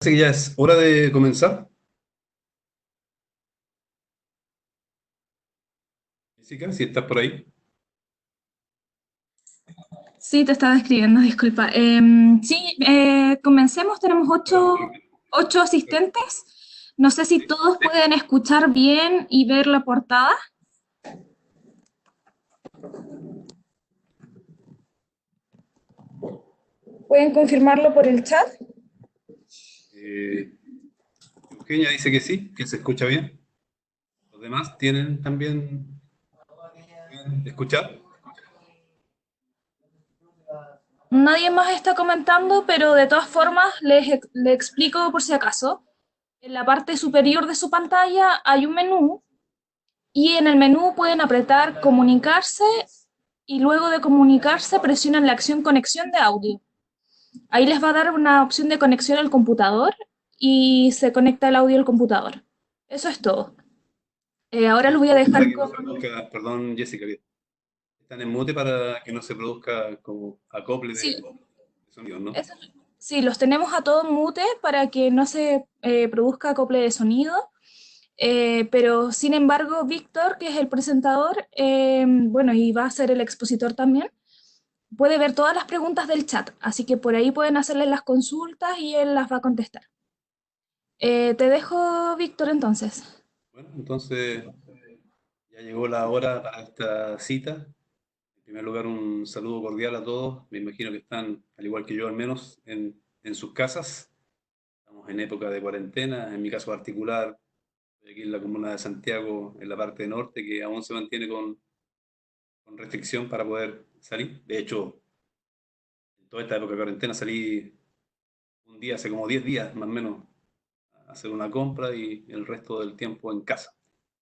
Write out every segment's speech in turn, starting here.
Así que ya es hora de comenzar. Jessica, si estás por ahí. Sí, te estaba escribiendo, disculpa. Sí, comencemos. Tenemos ocho asistentes. No sé si todos pueden escuchar bien y ver la portada. ¿Pueden confirmarlo por el chat? Eh, Eugenia dice que sí, que se escucha bien. Los demás tienen también pueden escuchar. Nadie más está comentando, pero de todas formas le explico por si acaso. En la parte superior de su pantalla hay un menú y en el menú pueden apretar comunicarse y luego de comunicarse presionan la acción conexión de audio. Ahí les va a dar una opción de conexión al computador y se conecta el audio al computador. Eso es todo. Ahora los voy a Para dejar que no con... se produzca, perdón, Jessica, que están en mute para que no se produzca como acople Sí, de sonidos, ¿no? eso- sí, los tenemos a todos mute para que no se produzca acople de sonido. Pero sin embargo, Víctor, que es el presentador, bueno, y va a ser el expositor también, puede ver todas las preguntas del chat, así que por ahí pueden hacerle las consultas y él las va a contestar. Te dejo, Víctor, entonces. Bueno, entonces ya llegó la hora para esta cita. En primer lugar, un saludo cordial a todos. Me imagino que están, al igual que yo al menos, en sus casas. Estamos en época de cuarentena. En mi caso particular, estoy aquí en la comuna de Santiago, en la parte norte, que aún se mantiene con restricción para poder salir. De hecho, en toda esta época de cuarentena salí un día, hace como 10 días más o menos, a hacer una compra y el resto del tiempo en casa.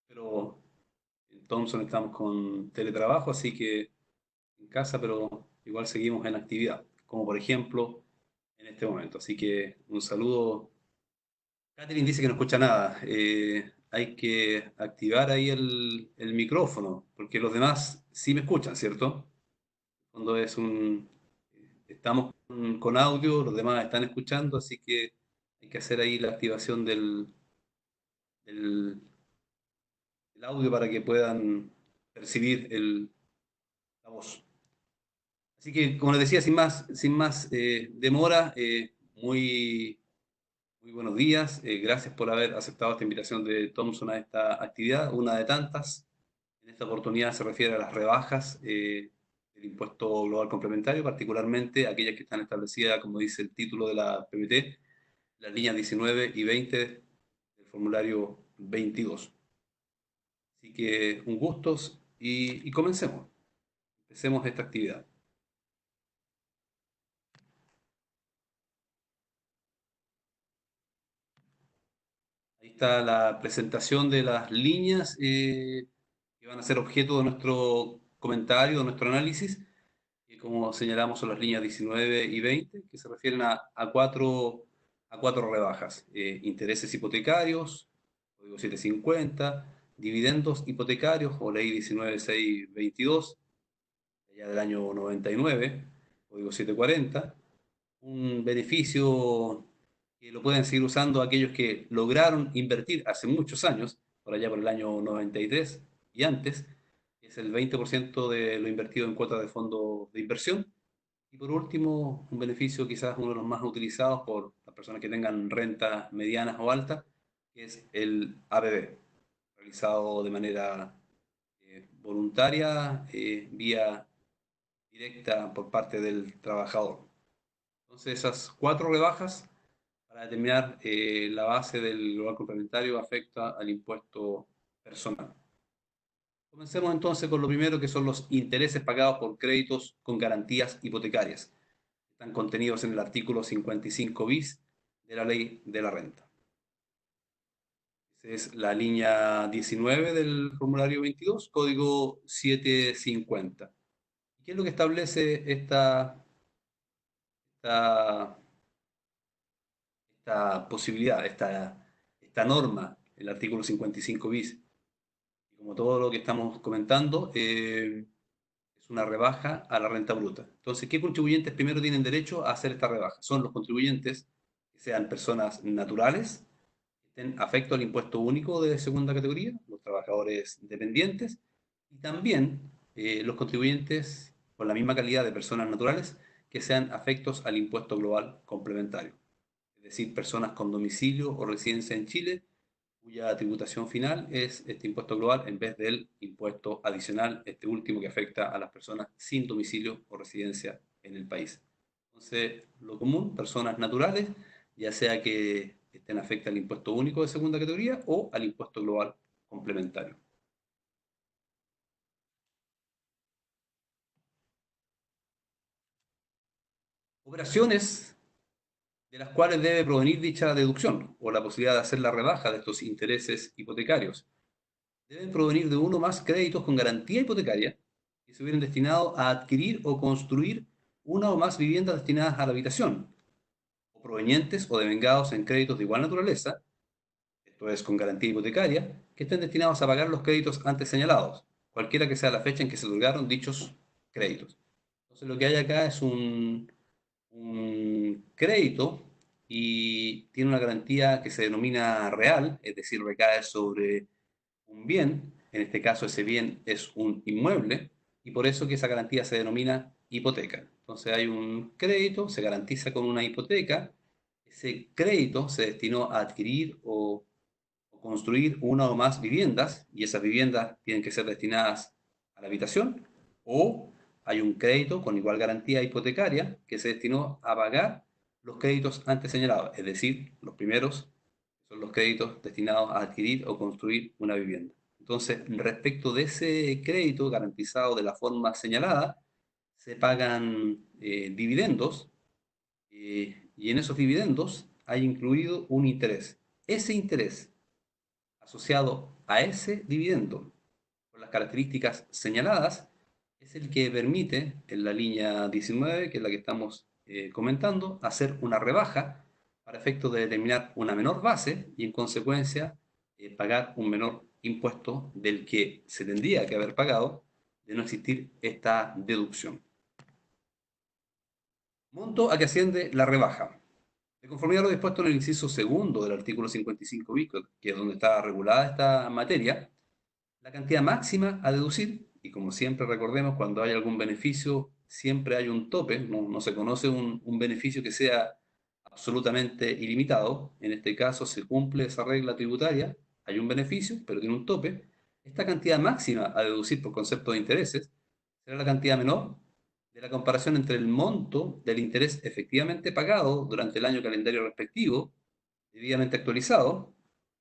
Pero en Thompson estamos con teletrabajo, así que en casa, pero igual seguimos en actividad, como por ejemplo en este momento. Así que un saludo. Catherine dice que no escucha nada. Hay que activar ahí el micrófono, porque los demás sí me escuchan, ¿cierto? Cuando es un... Estamos con audio, los demás están escuchando, así que hay que hacer ahí la activación del, del audio para que puedan percibir la voz. Así que, como les decía, sin más demora, muy buenos días. Gracias por haber aceptado esta invitación de Thomson a esta actividad, una de tantas. En esta oportunidad se refiere a las rebajas del impuesto global complementario, particularmente aquellas que están establecidas, como dice el título de la PPT, las líneas 19 y 20 del formulario 22. Así que un gusto y comencemos. Empecemos esta actividad. Ahí está la presentación de las líneas que van a ser objeto de nuestro comentario, de nuestro análisis, que como señalamos son las líneas 19 y 20, que se refieren a cuatro rebajas. Intereses hipotecarios, código 750, dividendos hipotecarios, o ley 19622, ya del año 99, código 740, un beneficio que lo pueden seguir usando aquellos que lograron invertir hace muchos años, por allá por el año 93 y antes, que es el 20% de lo invertido en cuotas de fondo de inversión. Y por último, un beneficio quizás uno de los más utilizados por las personas que tengan rentas medianas o altas, que es el APB, realizado de manera voluntaria, vía directa por parte del trabajador. Entonces, esas cuatro rebajas para determinar la base del global complementario afecta al impuesto personal. Comencemos entonces con lo primero, que son los intereses pagados por créditos con garantías hipotecarias. Están contenidos en el artículo 55 bis de la ley de la renta. Esa es la línea 19 del formulario 22, código 750. ¿Qué es lo que establece esta, esta posibilidad, esta norma, el artículo 55 bis? Y como todo lo que estamos comentando, es una rebaja a la renta bruta. Entonces, ¿qué contribuyentes primero tienen derecho a hacer esta rebaja? Son los contribuyentes que que sean personas naturales, que estén afectos al impuesto único de segunda categoría, los trabajadores dependientes, y también los contribuyentes con la misma calidad de personas naturales que sean afectos al impuesto global complementario, es decir, personas con domicilio o residencia en Chile, cuya tributación final es este impuesto global en vez del impuesto adicional, este último que afecta a las personas sin domicilio o residencia en el país. Entonces, lo común, personas naturales, ya sea que estén afectas al impuesto único de segunda categoría o al impuesto global complementario. Operaciones de las cuales debe provenir dicha deducción o la posibilidad de hacer la rebaja de estos intereses hipotecarios. Deben provenir de uno o más créditos con garantía hipotecaria que se hubieran destinado a adquirir o construir una o más viviendas destinadas a la habitación, o provenientes o devengados en créditos de igual naturaleza, esto es con garantía hipotecaria, que estén destinados a pagar los créditos antes señalados, cualquiera que sea la fecha en que se otorgaron dichos créditos. Entonces lo que hay acá es un crédito y tiene una garantía que se denomina real, es decir, recae sobre un bien, en este caso ese bien es un inmueble, y por eso que esa garantía se denomina hipoteca. Entonces hay un crédito, se garantiza con una hipoteca, ese crédito se destinó a adquirir o construir una o más viviendas, y esas viviendas tienen que ser destinadas a la habitación, o hay un crédito con igual garantía hipotecaria que se destinó a pagar los créditos antes señalados, es decir, los primeros son los créditos destinados a adquirir o construir una vivienda. Entonces, respecto de ese crédito garantizado de la forma señalada, se pagan dividendos y en esos dividendos hay incluido un interés. Ese interés asociado a ese dividendo, con las características señaladas, es el que permite en la línea 19, que es la que estamos comentando, hacer una rebaja para efectos de determinar una menor base y en consecuencia pagar un menor impuesto del que se tendría que haber pagado de no existir esta deducción. Monto a que asciende la rebaja. De conformidad a lo dispuesto en el inciso segundo del artículo 55 bis, que es donde está regulada esta materia, la cantidad máxima a deducir, y como siempre recordemos, cuando hay algún beneficio, siempre hay un tope, no se conoce un beneficio que sea absolutamente ilimitado. En este caso se cumple esa regla tributaria, hay un beneficio, pero tiene un tope. Esta cantidad máxima a deducir por concepto de intereses será la cantidad menor de la comparación entre el monto del interés efectivamente pagado durante el año calendario respectivo, debidamente actualizado,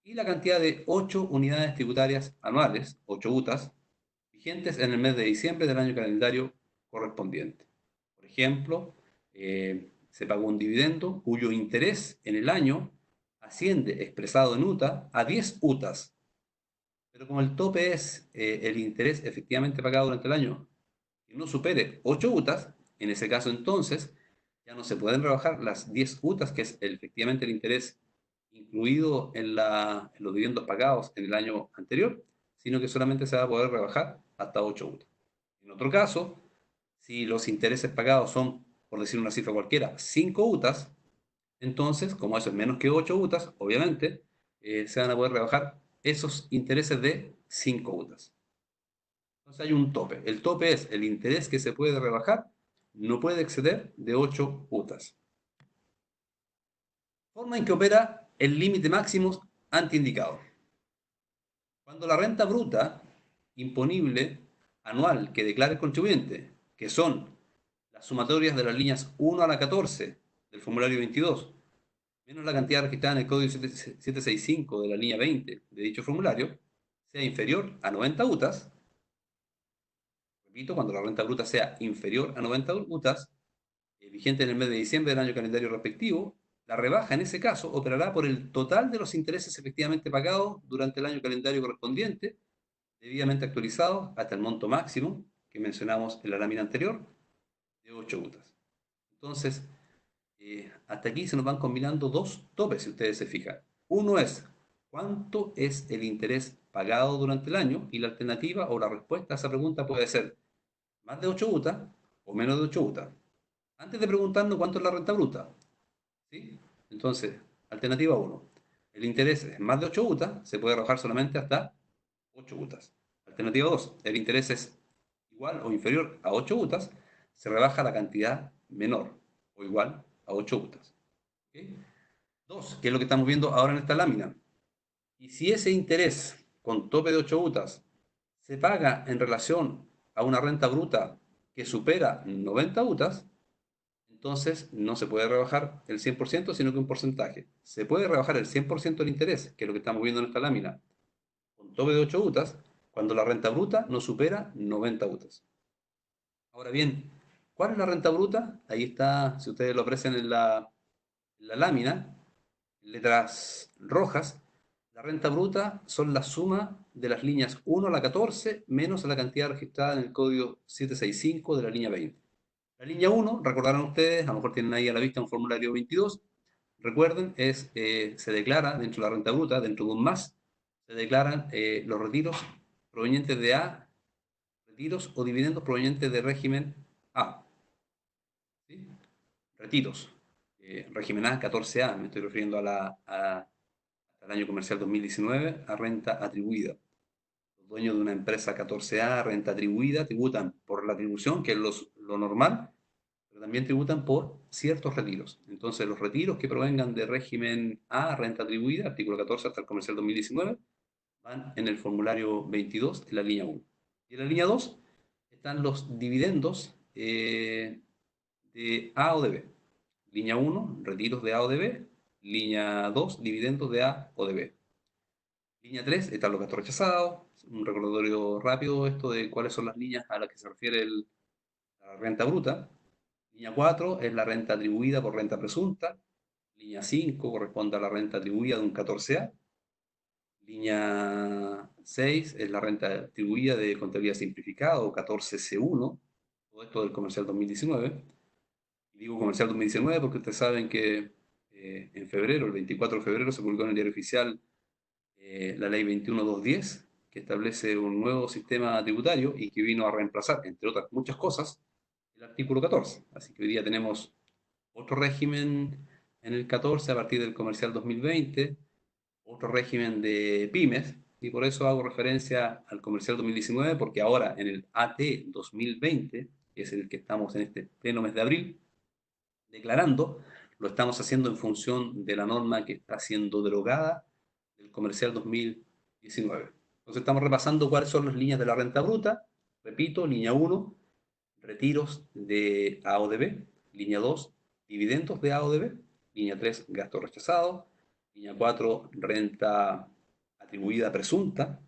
y la cantidad de 8 unidades tributarias anuales, 8 UTAs, vigentes en el mes de diciembre del año calendario correspondiente. Por ejemplo, se pagó un dividendo cuyo interés en el año asciende, expresado en UTA, a 10 UTAs. Pero como el tope es el interés efectivamente pagado durante el año que no supere 8 UTAs, en ese caso entonces ya no se pueden rebajar las 10 UTAs, que es efectivamente el interés incluido en los dividendos pagados en el año anterior, sino que solamente se va a poder rebajar hasta 8 UTAs. En otro caso, si los intereses pagados son, por decir una cifra cualquiera, 5 UTAs, entonces, como eso es menos que 8 UTAs, obviamente, se van a poder rebajar esos intereses de 5 UTAs. Entonces hay un tope. El tope es el interés que se puede rebajar, no puede exceder de 8 UTAs. Forma en que opera el límite máximo anteindicado. Cuando la renta bruta imponible anual que declara el contribuyente, que son las sumatorias de las líneas 1 a la 14 del formulario 22, menos la cantidad registrada en el código 765 de la línea 20 de dicho formulario, sea inferior a 90 UTAs, repito, cuando la renta bruta sea inferior a 90 UTAs, vigente en el mes de diciembre del año calendario respectivo, la rebaja en ese caso operará por el total de los intereses efectivamente pagados durante el año calendario correspondiente, debidamente actualizados hasta el monto máximo que mencionamos en la lámina anterior, de 8 UTAs. Entonces, hasta aquí se nos van combinando dos topes, si ustedes se fijan. Uno es cuánto es el interés pagado durante el año, y la alternativa o la respuesta a esa pregunta puede ser más de 8 UTA o menos de 8 UTA. Antes de preguntarnos cuánto es la renta bruta, ¿sí? Entonces, alternativa 1. El interés es más de 8 UTAs, se puede rebajar solamente hasta 8 UTAs. Alternativa 2. El interés es igual o inferior a 8 UTAs, se rebaja la cantidad menor o igual a 8 UTAs. ¿Okay? 2, que es lo que estamos viendo ahora en esta lámina. Y si ese interés con tope de 8 UTAs se paga en relación a una renta bruta que supera 90 UTAs, entonces no se puede rebajar el 100%, sino que un porcentaje. Se puede rebajar el 100% del interés, que es lo que estamos viendo en esta lámina, con tope de 8 UTAs, cuando la renta bruta no supera 90 UTAs. Ahora bien, ¿cuál es la renta bruta? Ahí está, si ustedes lo aprecian en la lámina, letras rojas. La renta bruta son la suma de las líneas 1 a la 14 menos la cantidad registrada en el código 765 de la línea 20. La línea 1, recordarán ustedes, a lo mejor tienen ahí a la vista un formulario 22, recuerden, se declara dentro de la renta bruta, dentro de un más, se declaran los retiros provenientes de A, retiros o dividendos provenientes de régimen A. ¿Sí? Retiros. Régimen A, 14A, me estoy refiriendo al año comercial 2019, a renta atribuida. Los dueños de una empresa 14A, renta atribuida, tributan por la atribución, que es lo normal, pero también tributan por ciertos retiros. Entonces, los retiros que provengan de régimen A, renta atribuida, artículo 14 hasta el comercial 2019, van en el formulario 22, en la línea 1. Y en la línea 2 están los dividendos de A o de B. Línea 1, retiros de A o de B. Línea 2, dividendos de A o de B. Línea 3, están los gastos rechazados. Un recordatorio rápido esto de cuáles son las líneas a las que se refiere la renta bruta. Línea 4 es la renta atribuida por renta presunta. Línea 5 corresponde a la renta atribuida de un 14A. Línea 6 es la renta atribuida de contabilidad simplificada o 14C1. Todo esto del comercial 2019. Y digo comercial 2019 porque ustedes saben que en febrero, el 24 de febrero, se publicó en el Diario Oficial la ley 21210, que establece un nuevo sistema tributario y que vino a reemplazar, entre otras muchas cosas, el artículo 14. Así que hoy día tenemos otro régimen en el 14 a partir del comercial 2020, otro régimen de pymes, y por eso hago referencia al comercial 2019, porque ahora en el AT 2020, que es el que estamos en este pleno mes de abril, declarando, lo estamos haciendo en función de la norma que está siendo derogada del comercial 2019. Entonces estamos repasando cuáles son las líneas de la renta bruta. Repito, línea 1, retiros de A o de B. Línea 2, dividendos de A o de B. Línea 3, gasto rechazado. Línea 4, renta atribuida presunta.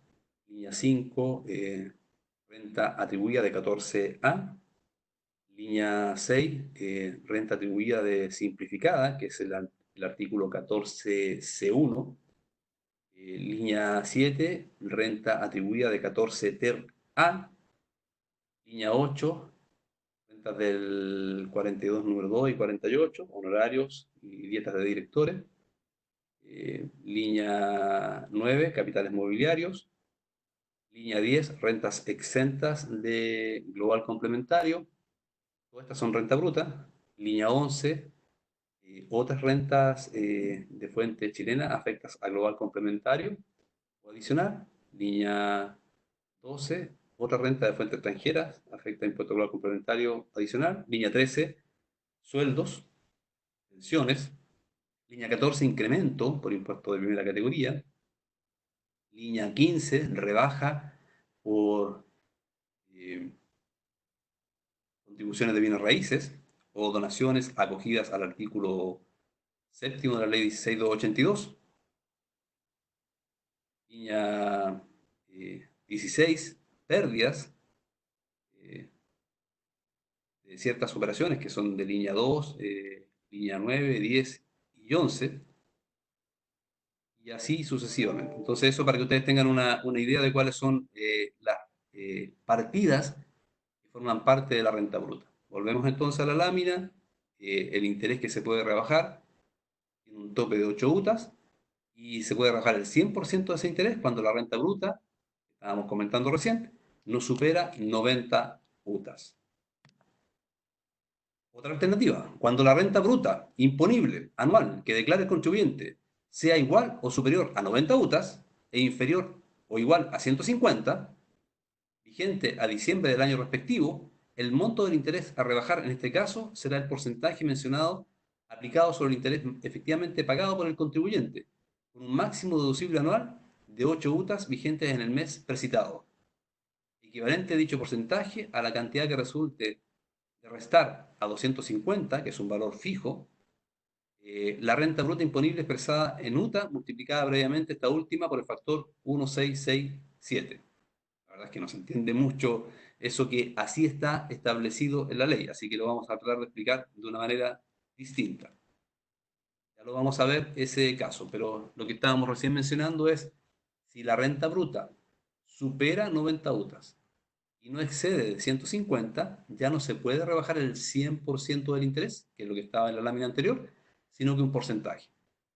Línea 5, renta atribuida de 14A. Línea 6, renta atribuida de simplificada, que es el artículo 14C1. Línea 7, renta atribuida de 14 ter A. Línea 8, rentas del 42 número 2 y 48, honorarios y dietas de directores. Línea 9, capitales mobiliarios. Línea 10, rentas exentas de global complementario. Todas estas son renta bruta. Línea 11, otras rentas de fuente chilena afectas a global complementario o adicional. Línea 12, otra renta de fuente extranjera afecta a impuesto global complementario adicional. Línea 13, sueldos, pensiones. Línea 14, incremento por impuesto de primera categoría. Línea 15, rebaja por eh, contribuciones de bienes raíces o donaciones acogidas al artículo séptimo de la ley 16282. Línea 16, pérdidas de ciertas operaciones que son de línea 2, línea 9, 10 y 11, y así sucesivamente. Entonces eso para que ustedes tengan una idea de cuáles son las partidas que forman parte de la renta bruta. Volvemos entonces a la lámina, el interés que se puede rebajar tiene un tope de 8 UTAs, y se puede rebajar el 100% de ese interés cuando la renta bruta, que estábamos comentando recién, no supera 90 UTAs. Otra alternativa, cuando la renta bruta imponible anual que declare el contribuyente sea igual o superior a 90 UTAS e inferior o igual a 150, vigente a diciembre del año respectivo, el monto del interés a rebajar en este caso será el porcentaje mencionado aplicado sobre el interés efectivamente pagado por el contribuyente, con un máximo deducible anual de 8 UTAS vigentes en el mes precitado, equivalente a dicho porcentaje a la cantidad que resulte de restar a 250, que es un valor fijo, la renta bruta imponible expresada en UTA multiplicada previamente esta última por el factor 1667. La verdad es que no se entiende mucho eso que así está establecido en la ley, así que lo vamos a tratar de explicar de una manera distinta. Ya lo vamos a ver ese caso, pero lo que estábamos recién mencionando es si la renta bruta supera 90 UTAS y no excede de 150, ya no se puede rebajar el 100% del interés, que es lo que estaba en la lámina anterior, sino que un porcentaje.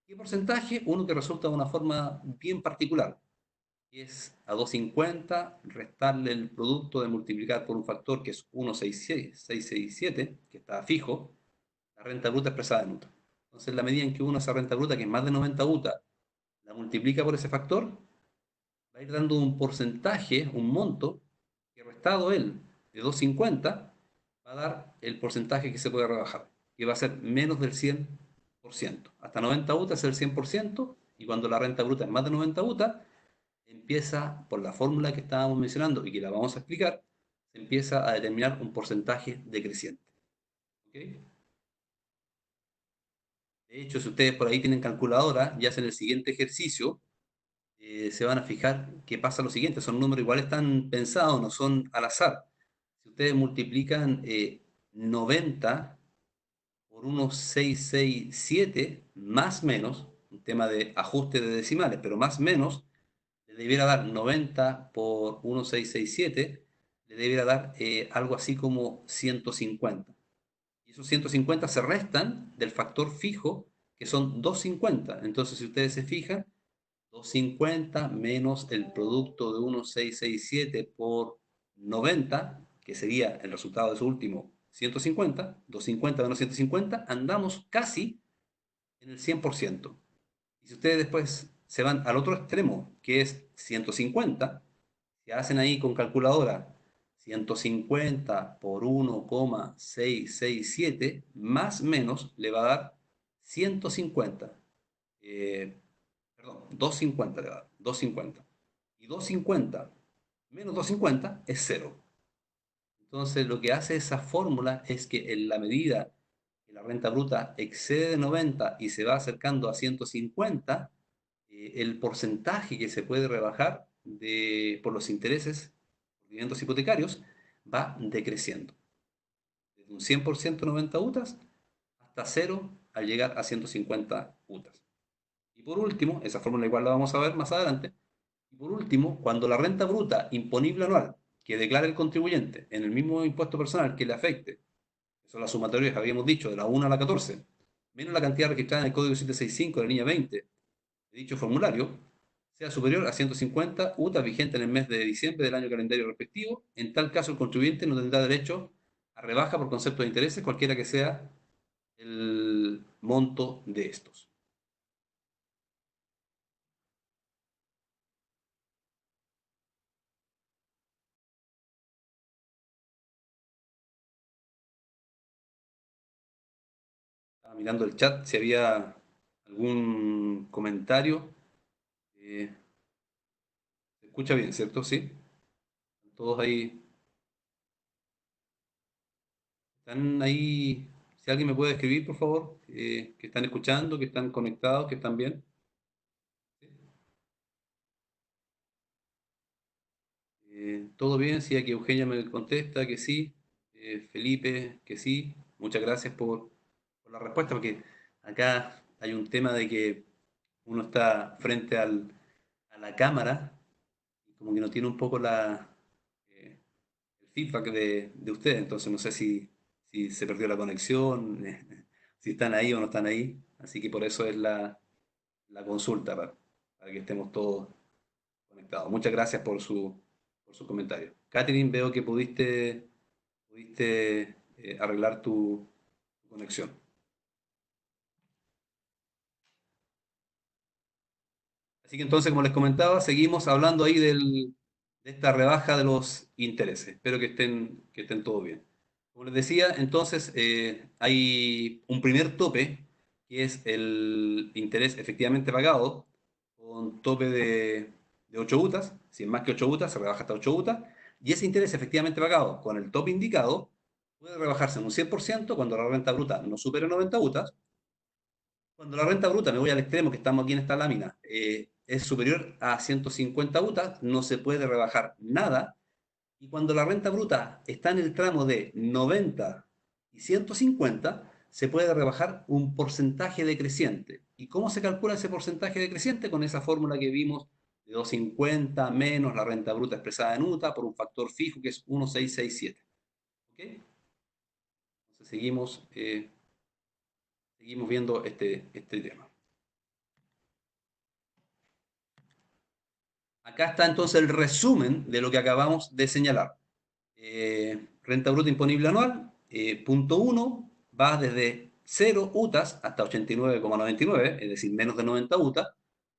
¿Qué porcentaje? Uno que resulta de una forma bien particular, que es a 250 restarle el producto de multiplicar por un factor que es 1,667, que está fijo, la renta bruta expresada en UTA. Entonces, la medida en que uno esa renta bruta, que es más de 90 UTA, la multiplica por ese factor, va a ir dando un porcentaje, un monto, que restado él de 250, va a dar el porcentaje que se puede rebajar, que va a ser menos del 100%. Hasta 90 UTA es el 100%, y cuando la renta bruta es más de 90 UTA, empieza, por la fórmula que estábamos mencionando y que la vamos a explicar, se empieza a determinar un porcentaje decreciente. ¿Ok? De hecho, si ustedes por ahí tienen calculadora y hacen el siguiente ejercicio, se van a fijar que pasa lo siguiente, son números igual están pensados, no son al azar. Si ustedes multiplican 90 por 1,667, más o menos, un tema de ajuste de decimales, pero más o menos, le debiera dar 90 por 1,667, le debiera dar algo así como 150. Y esos 150 se restan del factor fijo, que son 250. Entonces, si ustedes se fijan, 250 menos el producto de 1,667 por 90, que sería el resultado de su último 150, 250 menos 150, andamos casi en el 100%. Y si ustedes después se van al otro extremo, que es 150, si hacen ahí con calculadora 150 por 1,667, más o menos le va a dar 150. Eh, Perdón, 250 le va a dar, 250. Y 250 menos 250 es cero. Entonces, lo que hace esa fórmula es que en la medida que la renta bruta excede 90 y se va acercando a 150, el porcentaje que se puede rebajar por los intereses, por dividendos hipotecarios, va decreciendo. Desde un 100% 90 UTAS hasta cero al llegar a 150 UTAS. Y por último, esa fórmula igual la vamos a ver más adelante, y por último, cuando la renta bruta imponible anual que declara el contribuyente en el mismo impuesto personal que le afecte, que son las sumatorias que habíamos dicho, de la 1 a la 14, menos la cantidad registrada en el Código 765 de la línea 20 de dicho formulario, sea superior a 150 UTA vigente en el mes de diciembre del año calendario respectivo, en tal caso el contribuyente no tendrá derecho a rebaja por concepto de intereses, cualquiera que sea el monto de estos. Estaba mirando el chat si había algún comentario. Eh, Se escucha bien, ¿cierto? Sí. Todos ahí. ¿Están ahí? Si alguien me puede escribir, por favor, que están escuchando, que están conectados, que están bien. ¿Sí? ¿Todo bien? Sí, aquí Eugenia me contesta que sí. Felipe, que sí. Muchas gracias por la respuesta, porque acá hay un tema de que uno está frente a la cámara y como que no tiene un poco eh, el feedback de ustedes, entonces no sé si se perdió la conexión, si están ahí o no están ahí, así que por eso es la consulta, para que estemos todos conectados. Muchas gracias por su comentario. Catherine, veo que pudiste arreglar conexión. Así que entonces, como les comentaba, seguimos hablando ahí de esta rebaja de los intereses. Espero que estén todos bien. Como les decía, entonces hay un primer tope, que es el interés efectivamente pagado, con tope de 8 UTAs. Si es más que 8 UTAs, se rebaja hasta 8 UTAs. Y ese interés efectivamente pagado con el tope indicado puede rebajarse en un 100% cuando la renta bruta no supere 90 UTAs. Cuando la renta bruta, me voy al extremo que estamos aquí en esta lámina, es superior a 150 UTAs, no se puede rebajar nada. Y cuando la renta bruta está en el tramo de 90 y 150, se puede rebajar un porcentaje decreciente. ¿Y cómo se calcula ese porcentaje decreciente? Con esa fórmula que vimos de 250 menos la renta bruta expresada en UTA por un factor fijo que es 1,667. ¿Ok? Entonces seguimos viendo este tema. Acá está entonces el resumen de lo que acabamos de señalar. Renta bruta imponible anual, punto 1, va desde 0 UTAs hasta 89,99, es decir, menos de 90 UTAs,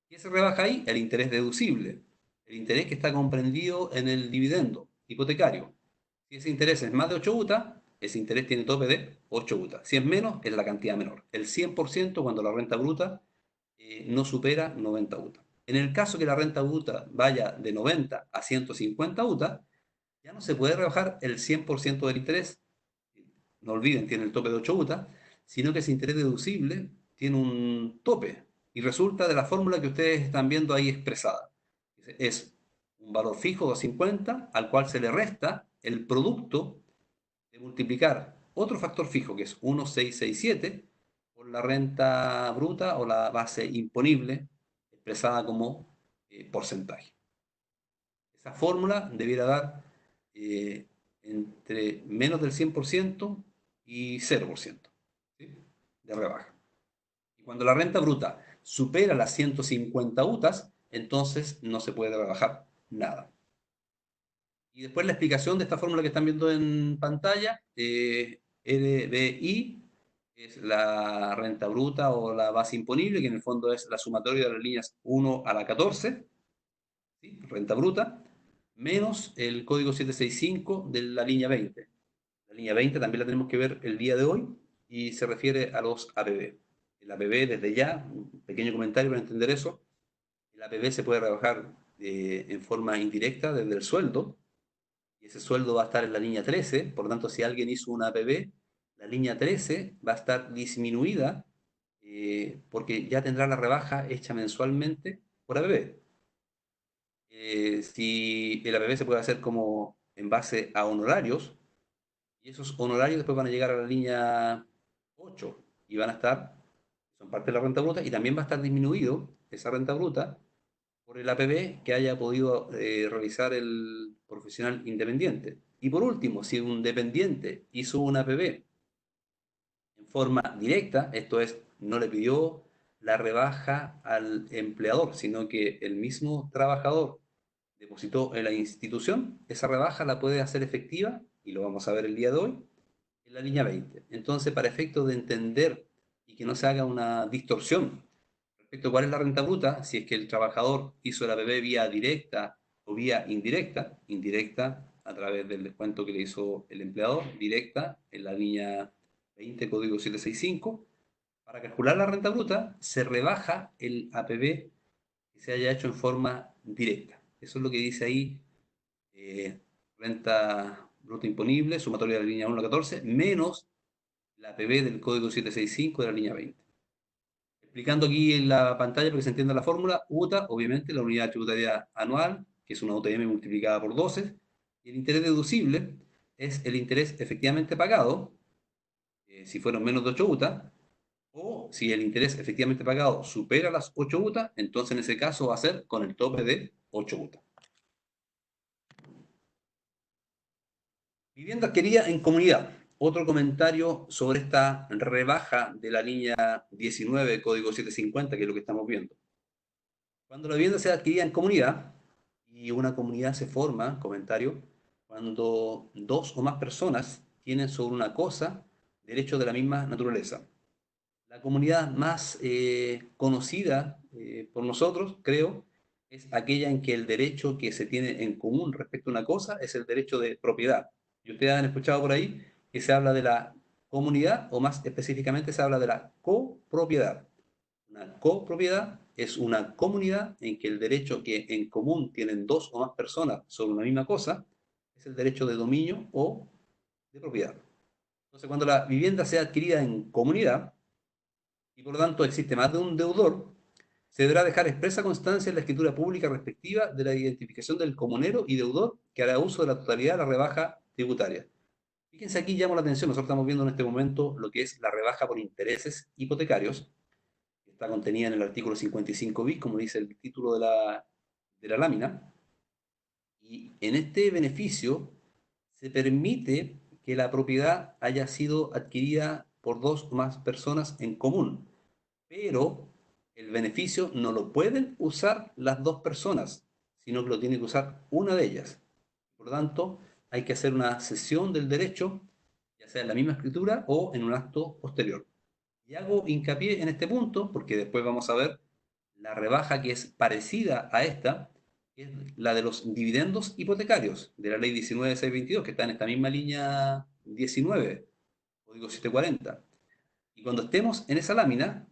y se rebaja ahí el interés deducible, el interés que está comprendido en el dividendo hipotecario. Si ese interés es más de 8 UTAs, ese interés tiene tope de 8 UTAs. Si es menos, es la cantidad menor. El 100% cuando la renta bruta no supera 90 UTAs. En el caso que la renta bruta vaya de 90 a 150 UTAs, ya no se puede rebajar el 100% del interés, no olviden, tiene el tope de 8 UTA, sino que ese interés deducible tiene un tope y resulta de la fórmula que ustedes están viendo ahí expresada. Es un valor fijo, 250, al cual se le resta el producto de multiplicar otro factor fijo, que es 1,667, por la renta bruta o la base imponible, expresada como porcentaje. Esa fórmula debiera dar eh, entre menos del 100% y 0%, ¿sí? De rebaja. Y cuando la renta bruta supera las 150 UTAs, entonces no se puede rebajar nada. Y después la explicación de esta fórmula que están viendo en pantalla, RBI es la renta bruta o la base imponible, que en el fondo es la sumatoria de las líneas 1 a la 14, ¿sí? Renta bruta, menos el código 765 de la línea 20. La línea 20 también la tenemos que ver el día de hoy y se refiere a los APB. El APB, desde ya, un pequeño comentario para entender eso, el APB se puede rebajar en forma indirecta desde el sueldo, y ese sueldo va a estar en la línea 13, por lo tanto, si alguien hizo un APB, la línea 13 va a estar disminuida porque ya tendrá la rebaja hecha mensualmente por APB. Si el APB se puede hacer como en base a honorarios, y esos honorarios después van a llegar a la línea 8 y van a estar, son parte de la renta bruta, y también va a estar disminuido esa renta bruta por el APB que haya podido realizar el profesional independiente. Y por último, si un dependiente hizo un APB en forma directa, esto es, no le pidió la rebaja al empleador, sino que el mismo trabajador depositó en la institución, esa rebaja la puede hacer efectiva, y lo vamos a ver el día de hoy, en la línea 20. Entonces, para efectos de entender y que no se haga una distorsión respecto a cuál es la renta bruta, si es que el trabajador hizo el APB vía directa o vía indirecta, indirecta a través del descuento que le hizo el empleador, directa en la línea 20, código 765, para calcular la renta bruta se rebaja el APB que se haya hecho en forma directa. Eso es lo que dice ahí, renta bruta imponible, sumatoria de la línea 1 a 14, menos la APB del código 765 de la línea 20. Explicando aquí en la pantalla para que se entienda la fórmula, UTA, obviamente, la unidad tributaria anual, que es una UTM multiplicada por 12, y el interés deducible es el interés efectivamente pagado, si fueron menos de 8 UTA, o si el interés efectivamente pagado supera las 8 UTA, entonces en ese caso va a ser con el tope de 8 UTA. Vivienda adquirida en comunidad. Otro comentario sobre esta rebaja de la línea 19, código 750, que es lo que estamos viendo. Cuando la vivienda se adquiría en comunidad, y una comunidad se forma, comentario, cuando dos o más personas tienen sobre una cosa derechos de la misma naturaleza. La comunidad más conocida por nosotros, creo, es aquella en que el derecho que se tiene en común respecto a una cosa es el derecho de propiedad. Y ustedes han escuchado por ahí que se habla de la comunidad, o más específicamente se habla de la copropiedad. Una copropiedad es una comunidad en que el derecho que en común tienen dos o más personas sobre una misma cosa es el derecho de dominio o de propiedad. Entonces, cuando la vivienda sea adquirida en comunidad, y por lo tanto existe más de un deudor, se deberá dejar expresa constancia en la escritura pública respectiva de la identificación del comunero y deudor que hará uso de la totalidad de la rebaja tributaria. Fíjense aquí, llamo la atención, nosotros estamos viendo en este momento lo que es la rebaja por intereses hipotecarios, que está contenida en el artículo 55 bis, como dice el título de la lámina, y en este beneficio se permite que la propiedad haya sido adquirida por dos o más personas en común, pero el beneficio no lo pueden usar las dos personas, sino que lo tiene que usar una de ellas. Por lo tanto, hay que hacer una cesión del derecho, ya sea en la misma escritura o en un acto posterior. Y hago hincapié en este punto porque después vamos a ver la rebaja que es parecida a esta, que es la de los dividendos hipotecarios de la ley 19.622, que está en esta misma línea 19, código 740. Y cuando estemos en esa lámina,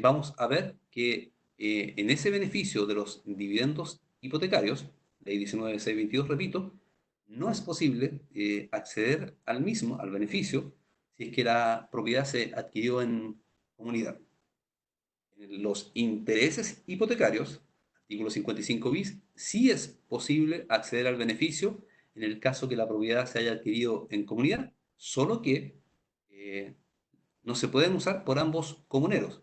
vamos a ver que en ese beneficio de los dividendos hipotecarios, ley 19.622, repito, no es posible acceder al mismo, al beneficio, si es que la propiedad se adquirió en comunidad. Los intereses hipotecarios, artículo 55 bis, sí es posible acceder al beneficio en el caso que la propiedad se haya adquirido en comunidad, solo que eh, no se pueden usar por ambos comuneros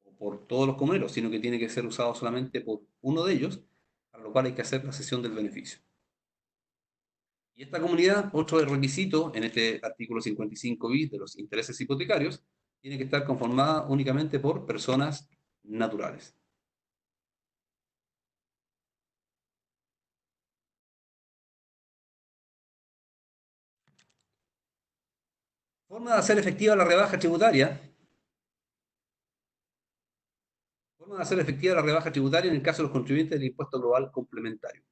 o por todos los comuneros, sino que tiene que ser usado solamente por uno de ellos, para lo cual hay que hacer la cesión del beneficio. Y esta comunidad, otro requisito en este artículo 55 bis de los intereses hipotecarios, tiene que estar conformada únicamente por personas naturales. Forma de hacer efectiva la rebaja tributaria. Forma de hacer efectiva la rebaja tributaria en el caso de los contribuyentes del impuesto global complementario.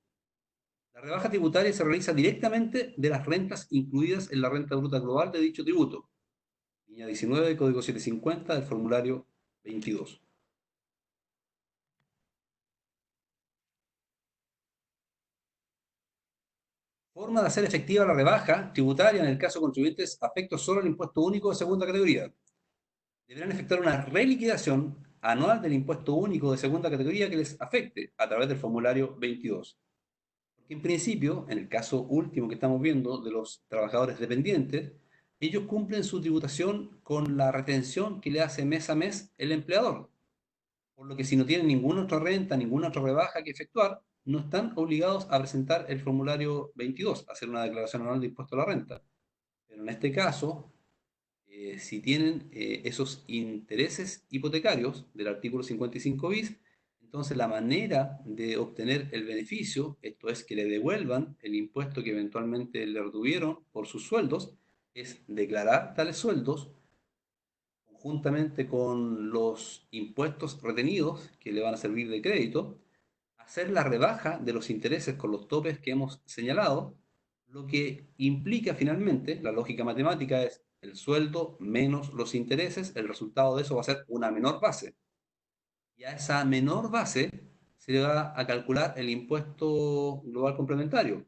La rebaja tributaria se realiza directamente de las rentas incluidas en la renta bruta global de dicho tributo. Línea 19, código 750 del formulario 22. Forma de hacer efectiva la rebaja tributaria en el caso de contribuyentes afectos solo al impuesto único de segunda categoría. Deberán efectuar una reliquidación anual del impuesto único de segunda categoría que les afecte a través del formulario 22. Porque en principio, en el caso último que estamos viendo de los trabajadores dependientes, ellos cumplen su tributación con la retención que le hace mes a mes el empleador. Por lo que si no tienen ninguna otra renta, ninguna otra rebaja que efectuar, no están obligados a presentar el formulario 22, a hacer una declaración anual de impuesto a la renta. Pero en este caso, si tienen esos intereses hipotecarios del artículo 55 bis, entonces la manera de obtener el beneficio, esto es que le devuelvan el impuesto que eventualmente le retuvieron por sus sueldos, es declarar tales sueldos conjuntamente con los impuestos retenidos que le van a servir de crédito, hacer la rebaja de los intereses con los topes que hemos señalado, lo que implica finalmente, la lógica matemática es el sueldo menos los intereses, el resultado de eso va a ser una menor base. Y a esa menor base se le va a calcular el impuesto global complementario,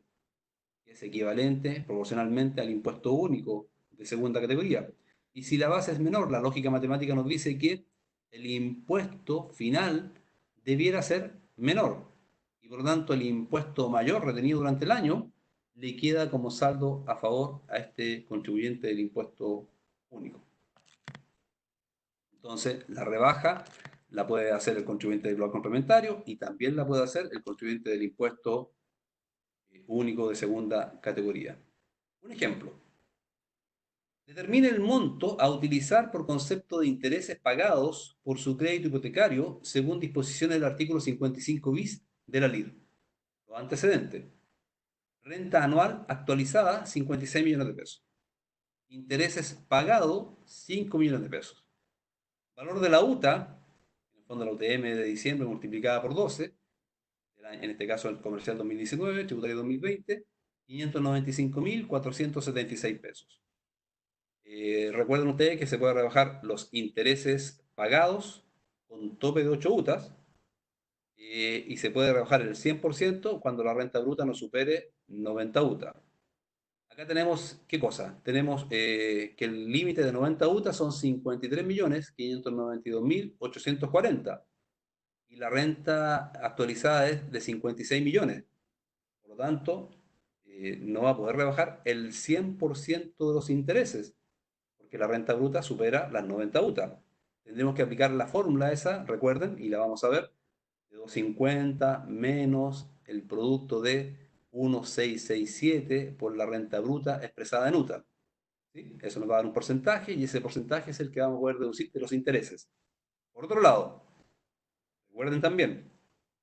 que es equivalente proporcionalmente al impuesto único de segunda categoría. Y si la base es menor, la lógica matemática nos dice que el impuesto final debiera ser menor. Y por lo tanto, el impuesto mayor retenido durante el año le queda como saldo a favor a este contribuyente del impuesto único. Entonces, la rebaja la puede hacer el contribuyente del global complementario y también la puede hacer el contribuyente del impuesto único de segunda categoría. Un ejemplo. Determine el monto a utilizar por concepto de intereses pagados por su crédito hipotecario según disposiciones del artículo 55 bis de la LID. Los antecedentes. Renta anual actualizada, 56 millones de pesos. intereses pagados, 5 millones de pesos. Valor de la UTA, en el fondo la UTM de diciembre multiplicada por 12, en este caso el comercial 2019, tributario 2020, 595.476 pesos. Recuerden ustedes que se puede rebajar los intereses pagados con tope de 8 UTAs y se puede rebajar el 100% cuando la renta bruta no supere 90 UTAs. Acá tenemos, ¿qué cosa? Tenemos que el límite de 90 UTAs son 53.592.840 y la renta actualizada es de 56 millones. Por lo tanto, no va a poder rebajar el 100% de los intereses, porque la renta bruta supera las 90 UTA. Tendremos que aplicar la fórmula esa, recuerden, y la vamos a ver, de 250 menos el producto de 1,667 por la renta bruta expresada en UTA. ¿Sí? Eso nos va a dar un porcentaje y ese porcentaje es el que vamos a poder deducir de los intereses. Por otro lado, recuerden también,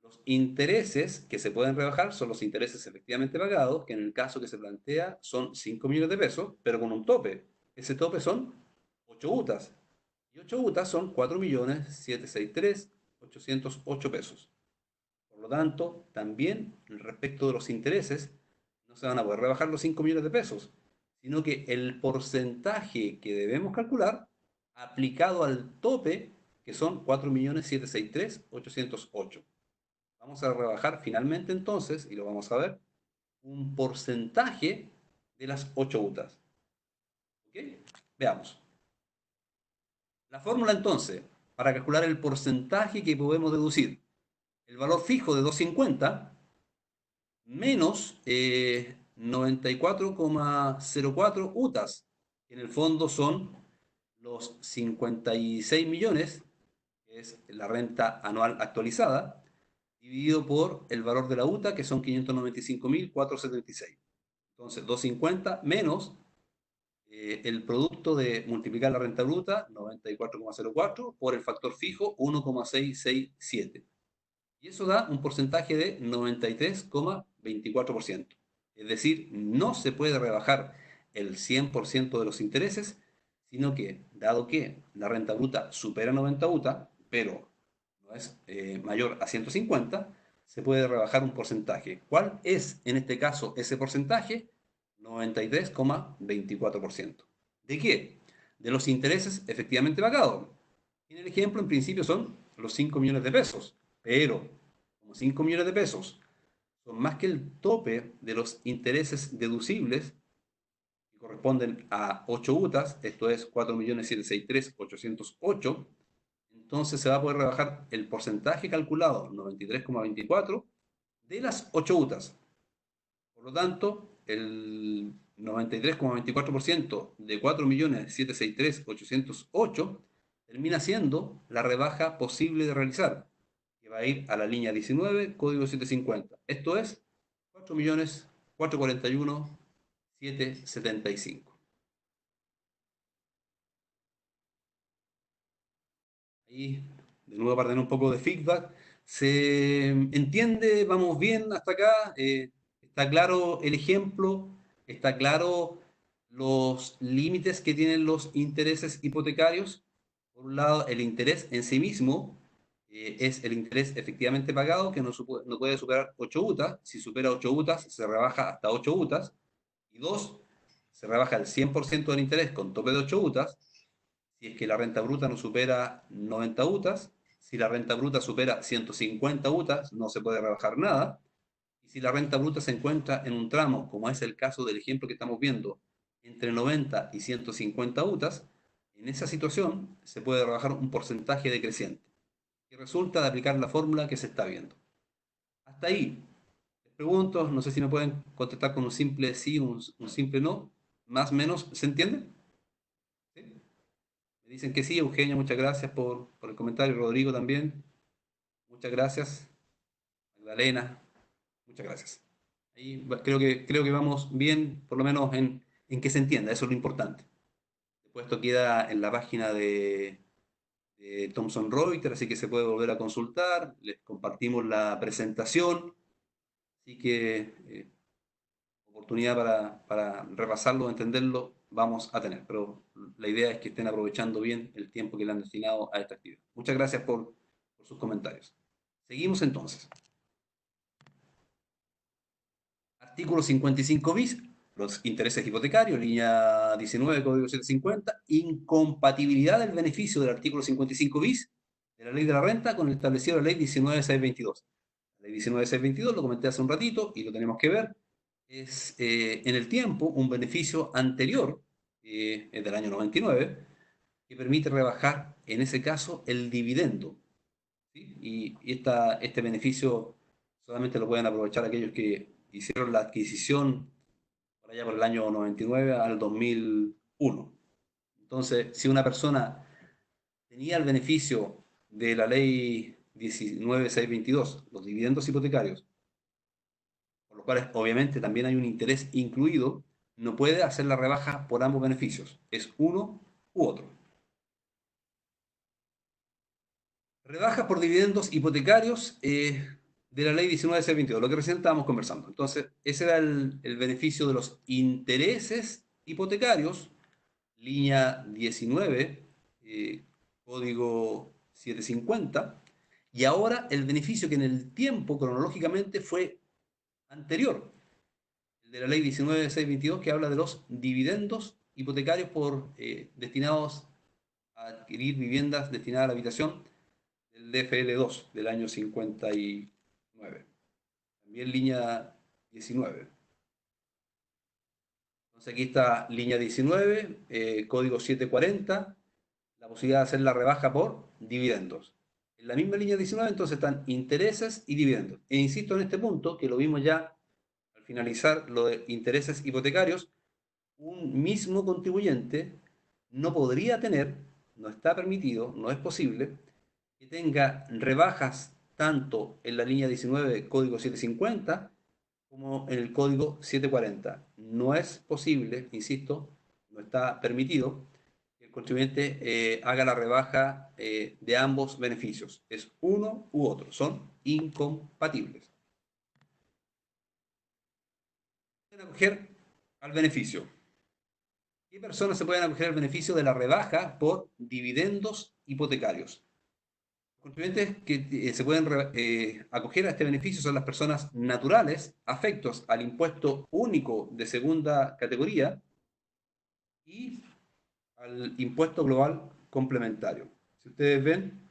los intereses que se pueden rebajar son los intereses efectivamente pagados, que en el caso que se plantea son 5 millones de pesos, pero con un tope. Ese tope son 8 UTAs. Y 8 UTAs son 4.763.808 pesos. Por lo tanto, también respecto de los intereses, no se van a poder rebajar los 5 millones de pesos, sino que el porcentaje que debemos calcular aplicado al tope, que son 4.763.808. Vamos a rebajar finalmente entonces, y lo vamos a ver, un porcentaje de las 8 UTAs. ¿Ok? Veamos. La fórmula entonces, para calcular el porcentaje que podemos deducir, el valor fijo de 250 menos 94,04 UTAs, que en el fondo son los 56 millones, que es la renta anual actualizada, dividido por el valor de la UTA, que son 595.476. Entonces, 250 menos el producto de multiplicar la renta bruta, 94,04, por el factor fijo, 1,667. Y eso da un porcentaje de 93,24%. Es decir, no se puede rebajar el 100% de los intereses, sino que, dado que la renta bruta supera 90 UTA, pero no es mayor a 150, se puede rebajar un porcentaje. ¿Cuál es en este caso ese porcentaje? 93,24%. ¿De qué? De los intereses efectivamente pagados. En el ejemplo, en principio son los 5 millones de pesos, pero como 5 millones de pesos son más que el tope de los intereses deducibles, que corresponden a 8 UTAs, esto es 4.763.808, entonces se va a poder rebajar el porcentaje calculado, 93,24, de las 8 UTAs. Por lo tanto, el 93,24% de 4.763.808 termina siendo la rebaja posible de realizar, que va a ir a la línea 19, código 750. Esto es 4.441.775. Ahí, de nuevo, para tener un poco de feedback, ¿se entiende? ¿Vamos bien hasta acá? ¿Está claro el ejemplo? ¿Está claro los límites que tienen los intereses hipotecarios? Por un lado, el interés en sí mismo es el interés efectivamente pagado, que no puede superar 8 UTAs. Si supera 8 UTAs, se rebaja hasta 8 UTAs. Y dos, se rebaja el 100% del interés con tope de 8 UTAs si es que la renta bruta no supera 90 UTAs. Si la renta bruta supera 150 UTAs, no se puede rebajar nada. Y si la renta bruta se encuentra en un tramo, como es el caso del ejemplo que estamos viendo, entre 90 y 150 UTAs, en esa situación se puede rebajar un porcentaje decreciente, que resulta de aplicar la fórmula que se está viendo. Hasta ahí, les pregunto, no sé si me pueden contestar con un simple sí, un simple no, más o menos, ¿se entiende? ¿Sí? Me dicen que sí, Eugenia, muchas gracias por el comentario. Rodrigo también, muchas gracias. Magdalena, muchas gracias. Ahí creo que vamos bien, por lo menos en que se entienda, eso es lo importante. Después esto queda en la página de Thomson Reuters, así que se puede volver a consultar. Les compartimos la presentación, así que oportunidad para repasarlo, entenderlo, vamos a tener. Pero la idea es que estén aprovechando bien el tiempo que le han destinado a esta actividad. Muchas gracias por sus comentarios. Seguimos entonces. Artículo 55 bis, los intereses hipotecarios, línea 19, código 750, incompatibilidad del beneficio del artículo 55 bis de la ley de la renta con el establecido de la ley 19622. La ley 19622, lo comenté hace un ratito y lo tenemos que ver, es en el tiempo un beneficio anterior, es del año 99, que permite rebajar, en ese caso, el dividendo. ¿Sí? Este beneficio solamente lo pueden aprovechar aquellos que hicieron la adquisición por allá por el año 99 al 2001. Entonces, si una persona tenía el beneficio de la ley 19622, los dividendos hipotecarios, por los cuales obviamente también hay un interés incluido, no puede hacer la rebaja por ambos beneficios, es uno u otro. Rebajas por dividendos hipotecarios de la ley 19.622, lo que recién estábamos conversando. Entonces, ese era el beneficio de los intereses hipotecarios, línea 19, código 750, y ahora el beneficio que en el tiempo cronológicamente fue anterior, el de la ley 19.622, que habla de los dividendos hipotecarios destinados a adquirir viviendas destinadas a la habitación del DFL2 del año 59. También línea 19. Entonces aquí está línea 19, código 740, la posibilidad de hacer la rebaja por dividendos. En la misma línea 19 entonces están intereses y dividendos. E insisto en este punto, que lo vimos ya al finalizar lo de intereses hipotecarios, un mismo contribuyente no podría tener, no está permitido, no es posible, que tenga rebajas tanto en la línea 19 código 750 como en el código 740. No es posible, insisto, no está permitido que el contribuyente haga la rebaja de ambos beneficios. Es uno u otro, son incompatibles. Pueden acoger al beneficio. ¿Qué personas se pueden acoger al beneficio de la rebaja por dividendos hipotecarios? Los contribuyentes que se pueden acoger a este beneficio son las personas naturales afectos al impuesto único de segunda categoría y al impuesto global complementario. Si ustedes ven,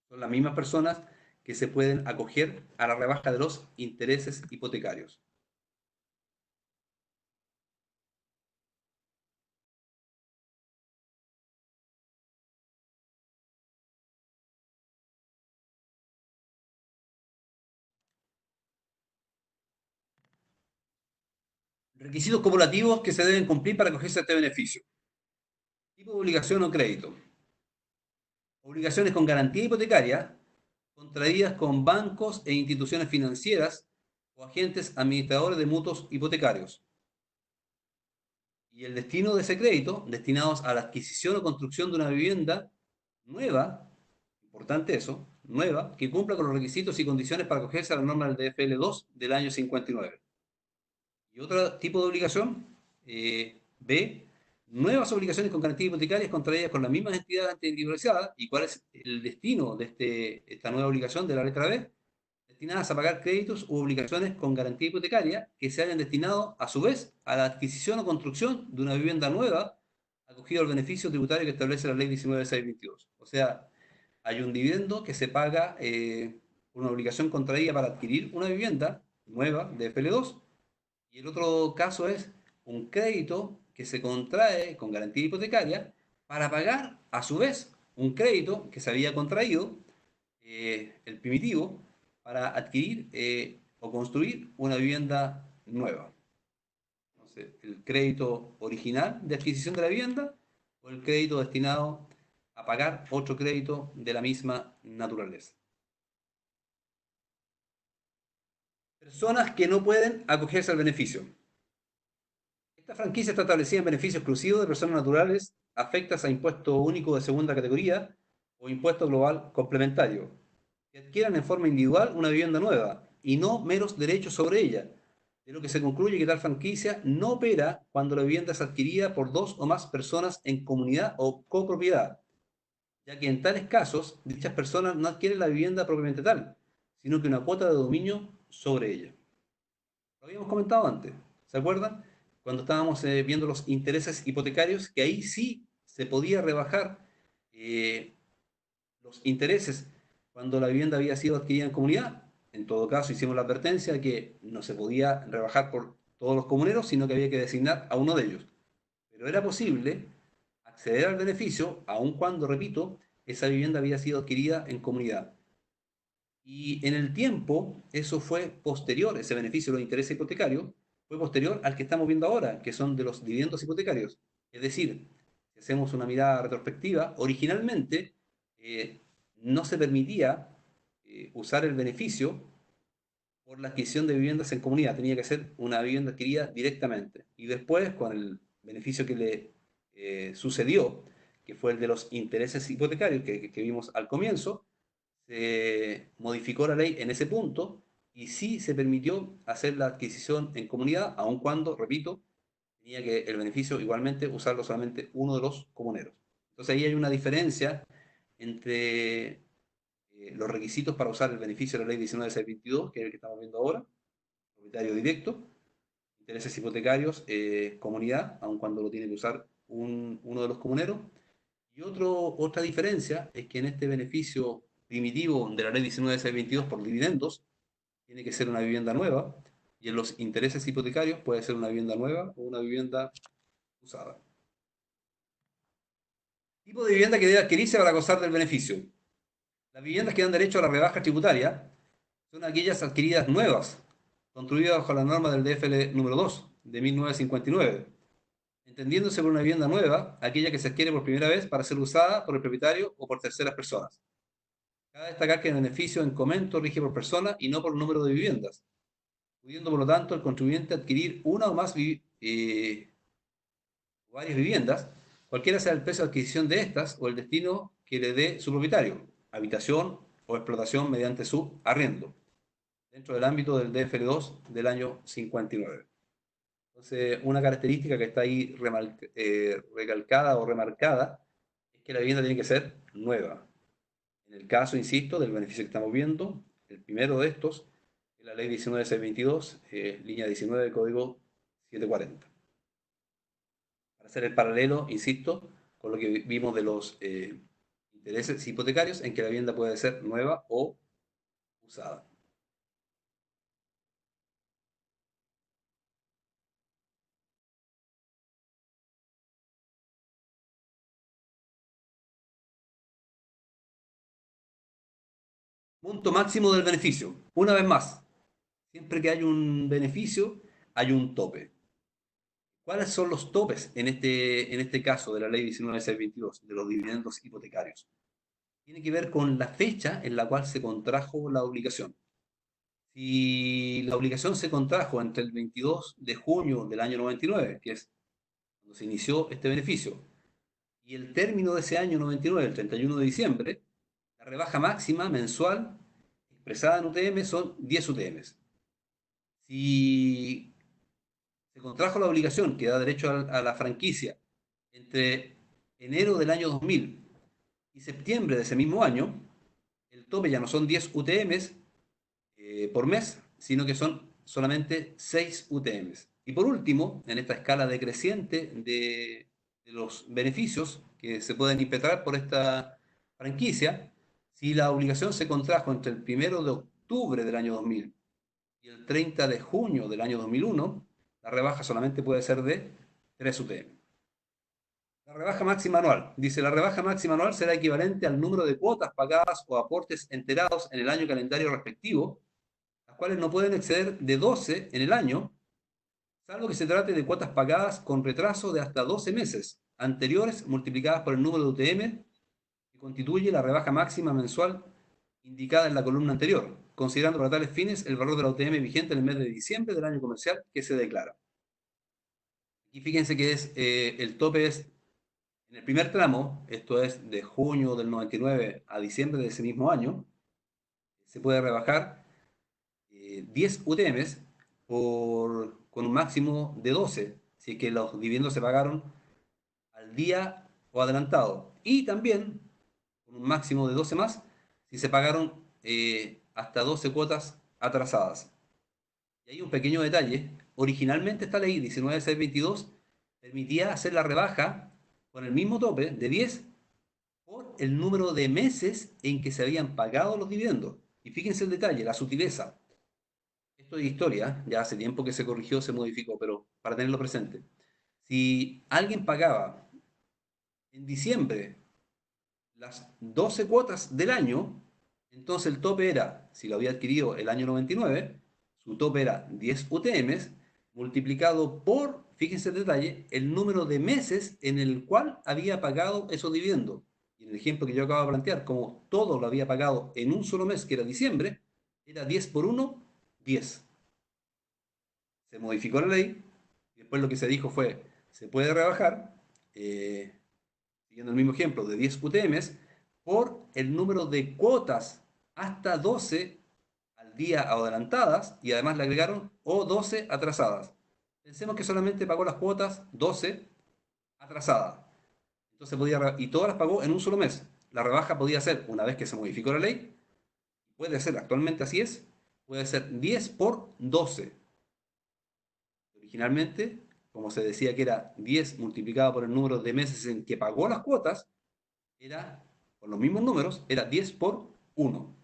son las mismas personas que se pueden acoger a la rebaja de los intereses hipotecarios. Requisitos cumulativos que se deben cumplir para acogerse a este beneficio. Tipo de obligación o crédito. Obligaciones con garantía hipotecaria contraídas con bancos e instituciones financieras o agentes administradores de mutuos hipotecarios. Y el destino de ese crédito, destinados a la adquisición o construcción de una vivienda nueva, importante eso, nueva, que cumpla con los requisitos y condiciones para acogerse a la norma del DFL2 del año 59. Y otro tipo de obligación, B, nuevas obligaciones con garantía hipotecarias contraídas con las mismas entidades antiindividualizadas. ¿Y cuál es el destino de esta nueva obligación de la letra B? Destinadas a pagar créditos u obligaciones con garantía hipotecaria que se hayan destinado, a su vez, a la adquisición o construcción de una vivienda nueva acogido al beneficio tributario que establece la ley 19.622. O sea, hay un dividendo que se paga una obligación contraída para adquirir una vivienda nueva de FL2, y el otro caso es un crédito que se contrae con garantía hipotecaria para pagar, a su vez, un crédito que se había contraído, el primitivo, para adquirir o construir una vivienda nueva. Entonces, el crédito original de adquisición de la vivienda o el crédito destinado a pagar otro crédito de la misma naturaleza. Personas que no pueden acogerse al beneficio. Esta franquicia está establecida en beneficio exclusivo de personas naturales afectas a impuesto único de segunda categoría o impuesto global complementario, que adquieran en forma individual una vivienda nueva y no meros derechos sobre ella, de lo que se concluye que tal franquicia no opera cuando la vivienda es adquirida por dos o más personas en comunidad o copropiedad, ya que en tales casos dichas personas no adquieren la vivienda propiamente tal, sino que una cuota de dominio sobre ella. Lo habíamos comentado antes, ¿se acuerdan? Cuando estábamos viendo los intereses hipotecarios, que ahí sí se podía rebajar eh, los intereses cuando la vivienda había sido adquirida en comunidad. En todo caso, hicimos la advertencia de que no se podía rebajar por todos los comuneros, sino que había que designar a uno de ellos. Pero era posible acceder al beneficio, aun cuando, repito, esa vivienda había sido adquirida en comunidad. Y en el tiempo, eso fue posterior, ese beneficio de los intereses hipotecarios, fue posterior al que estamos viendo ahora, que son de los dividendos hipotecarios. Es decir, si hacemos una mirada retrospectiva, originalmente eh, no se permitía usar el beneficio por la adquisición de viviendas en comunidad, tenía que ser una vivienda adquirida directamente. Y después, con el beneficio que le sucedió, que fue el de los intereses hipotecarios que vimos al comienzo, se modificó la ley en ese punto y sí se permitió hacer la adquisición en comunidad, aun cuando, repito, tenía que el beneficio igualmente usarlo solamente uno de los comuneros. Entonces ahí hay una diferencia entre los requisitos para usar el beneficio de la ley 19.622, que es el que estamos viendo ahora, propietario directo, intereses hipotecarios, comunidad, aun cuando lo tiene que usar uno de los comuneros. Y otra diferencia es que en este beneficio primitivo de la ley 19.622 por dividendos, tiene que ser una vivienda nueva, y en los intereses hipotecarios puede ser una vivienda nueva o una vivienda usada. Tipo de vivienda que debe adquirirse para gozar del beneficio. Las viviendas que dan derecho a la rebaja tributaria son aquellas adquiridas nuevas, construidas bajo la norma del DFL número 2 de 1959, entendiéndose por una vivienda nueva aquella que se adquiere por primera vez para ser usada por el propietario o por terceras personas. Cabe destacar que el beneficio en comento rige por persona y no por número de viviendas, pudiendo por lo tanto el contribuyente adquirir una o más varias viviendas, cualquiera sea el precio de adquisición de estas o el destino que le dé su propietario, habitación o explotación mediante su arriendo, dentro del ámbito del DFL2 del año 59. Entonces, una característica que está ahí recalcada o remarcada es que la vivienda tiene que ser nueva. En el caso, insisto, del beneficio que estamos viendo, el primero de estos es la ley 19.622, línea 19 del código 740. Para hacer el paralelo, insisto, con lo que vimos de los intereses hipotecarios, en que la vivienda puede ser nueva o usada. Monto máximo del beneficio. Una vez más, siempre que hay un beneficio, hay un tope. ¿Cuáles son los topes en este caso de la ley 19.622, de los dividendos hipotecarios? Tiene que ver con la fecha en la cual se contrajo la obligación. Si la obligación se contrajo entre el 22 de junio del año 99, que es cuando se inició este beneficio, y el término de ese año 99, el 31 de diciembre, la rebaja máxima mensual expresada en UTM son 10 UTMs. Si se contrajo la obligación que da derecho a la franquicia entre enero del año 2000 y septiembre de ese mismo año, el tope ya no son 10 UTMs por mes, sino que son solamente 6 UTMs. Y por último, en esta escala decreciente de los beneficios que se pueden impetrar por esta franquicia, si la obligación se contrajo entre el 1 de octubre del año 2000 y el 30 de junio del año 2001, la rebaja solamente puede ser de 3 UTM. La rebaja máxima anual. Dice, la rebaja máxima anual será equivalente al número de cuotas pagadas o aportes enterados en el año calendario respectivo, las cuales no pueden exceder de 12 en el año, salvo que se trate de cuotas pagadas con retraso de hasta 12 meses anteriores multiplicadas por el número de UTM que constituye la rebaja máxima mensual indicada en la columna anterior, considerando para tales fines el valor de la UTM vigente en el mes de diciembre del año comercial que se declara. Y fíjense que el tope es en el primer tramo, esto es de junio del 99 a diciembre de ese mismo año, se puede rebajar 10 UTMs, con un máximo de 12, si es que los dividendos se pagaron al día o adelantado. Y también con un máximo de 12 más, si se pagaron hasta 12 cuotas atrasadas. Y hay un pequeño detalle. Originalmente esta ley 19622 permitía hacer la rebaja con el mismo tope de 10 por el número de meses en que se habían pagado los dividendos. Y fíjense el detalle, la sutileza. Esto es historia, ya hace tiempo que se corrigió, se modificó, pero para tenerlo presente. Si alguien pagaba en diciembre las 12 cuotas del año, entonces el tope era, si lo había adquirido el año 99, su tope era 10 UTMs multiplicado por, fíjense el detalle, el número de meses en el cual había pagado esos dividendos. Y en el ejemplo que yo acabo de plantear, como todo lo había pagado en un solo mes, que era diciembre, era 10 por 1, 10. Se modificó la ley, y después lo que se dijo fue, se puede rebajar, siguiendo el mismo ejemplo, de 10 UTMs, por el número de cuotas hasta 12 al día adelantadas, y además le agregaron o 12 atrasadas. Pensemos que solamente pagó las cuotas 12 atrasadas. Entonces y todas las pagó en un solo mes. La rebaja podía ser, una vez que se modificó la ley, puede ser, actualmente así es, puede ser 10 por 12. Originalmente, como se decía que era 10 multiplicado por el número de meses en que pagó las cuotas, era, con los mismos números, era 10 por 1.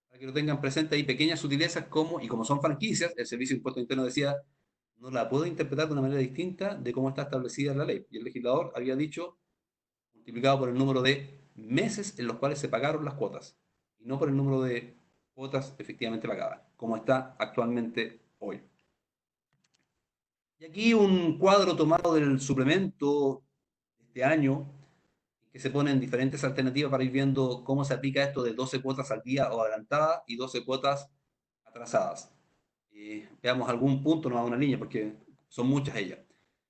Para que lo tengan presente, hay pequeñas sutilezas como, y como son franquicias, el Servicio de Impuesto Interno decía, no la puedo interpretar de una manera distinta de cómo está establecida en la ley. Y el legislador había dicho, multiplicado por el número de meses en los cuales se pagaron las cuotas, y no por el número de cuotas efectivamente pagadas, como está actualmente hoy. Y aquí un cuadro tomado del suplemento de este año, que se ponen diferentes alternativas para ir viendo cómo se aplica esto de 12 cuotas al día o adelantadas y 12 cuotas atrasadas. Veamos algún punto, no a una línea, porque son muchas ellas.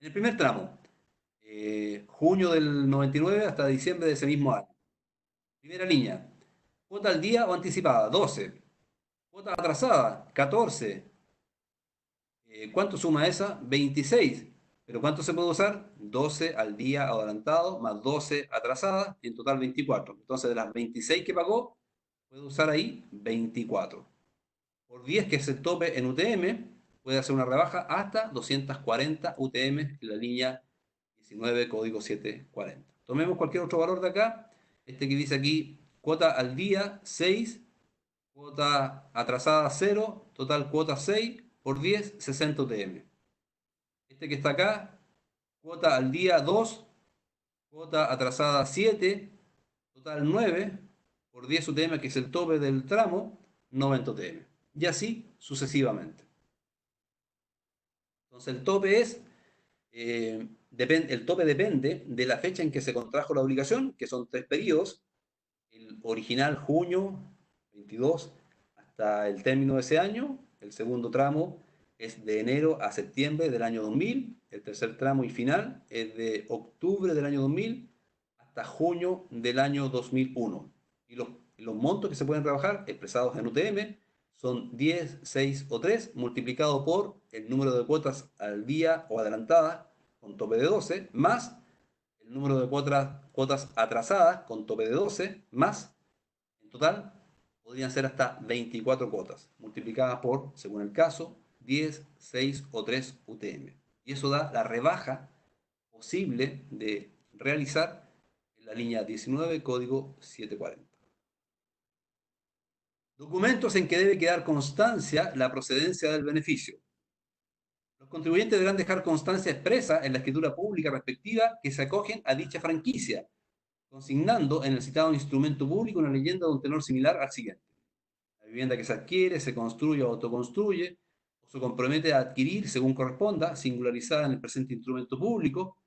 En el primer tramo, junio del 99 hasta diciembre de ese mismo año. Primera línea, cuota al día o anticipada, 12. Cuota atrasada, 14. ¿Cuánto suma esa? 26. ¿Pero cuánto se puede usar? 12 al día adelantado más 12 atrasadas, en total 24. Entonces, de las 26 que pagó, puede usar ahí 24. Por 10, que es el tope en UTM, puede hacer una rebaja hasta 240 UTM en la línea 19, código 740. Tomemos cualquier otro valor de acá. Este que dice aquí, cuota al día 6, cuota atrasada 0, total cuota 6, por 10, 60 UTM. Este que está acá, cuota al día 2, cuota atrasada 7, total 9, por 10 UTM, que es el tope del tramo, 90 UTM. Y así sucesivamente. Entonces el tope el tope depende de la fecha en que se contrajo la obligación, que son 3 periodos, el original junio 22 hasta el término de ese año, el segundo tramo es de enero a septiembre del año 2000, el tercer tramo y final es de octubre del año 2000 hasta junio del año 2001. Y los montos que se pueden rebajar, expresados en UTM, son 10, 6 o 3 multiplicado por el número de cuotas al día o adelantadas con tope de 12, más el número de cuotas atrasadas con tope de 12, más, en total, podrían ser hasta 24 cuotas, multiplicadas por, según el caso, 10, 6 o 3 UTM. Y eso da la rebaja posible de realizar en la línea 19, código 740. Documentos en que debe quedar constancia la procedencia del beneficio. Los contribuyentes deberán dejar constancia expresa en la escritura pública respectiva que se acogen a dicha franquicia, consignando en el citado instrumento público una leyenda de un tenor similar al siguiente. La vivienda que se adquiere, se construye o autoconstruye, o se compromete a adquirir según corresponda, singularizada en el presente instrumento público,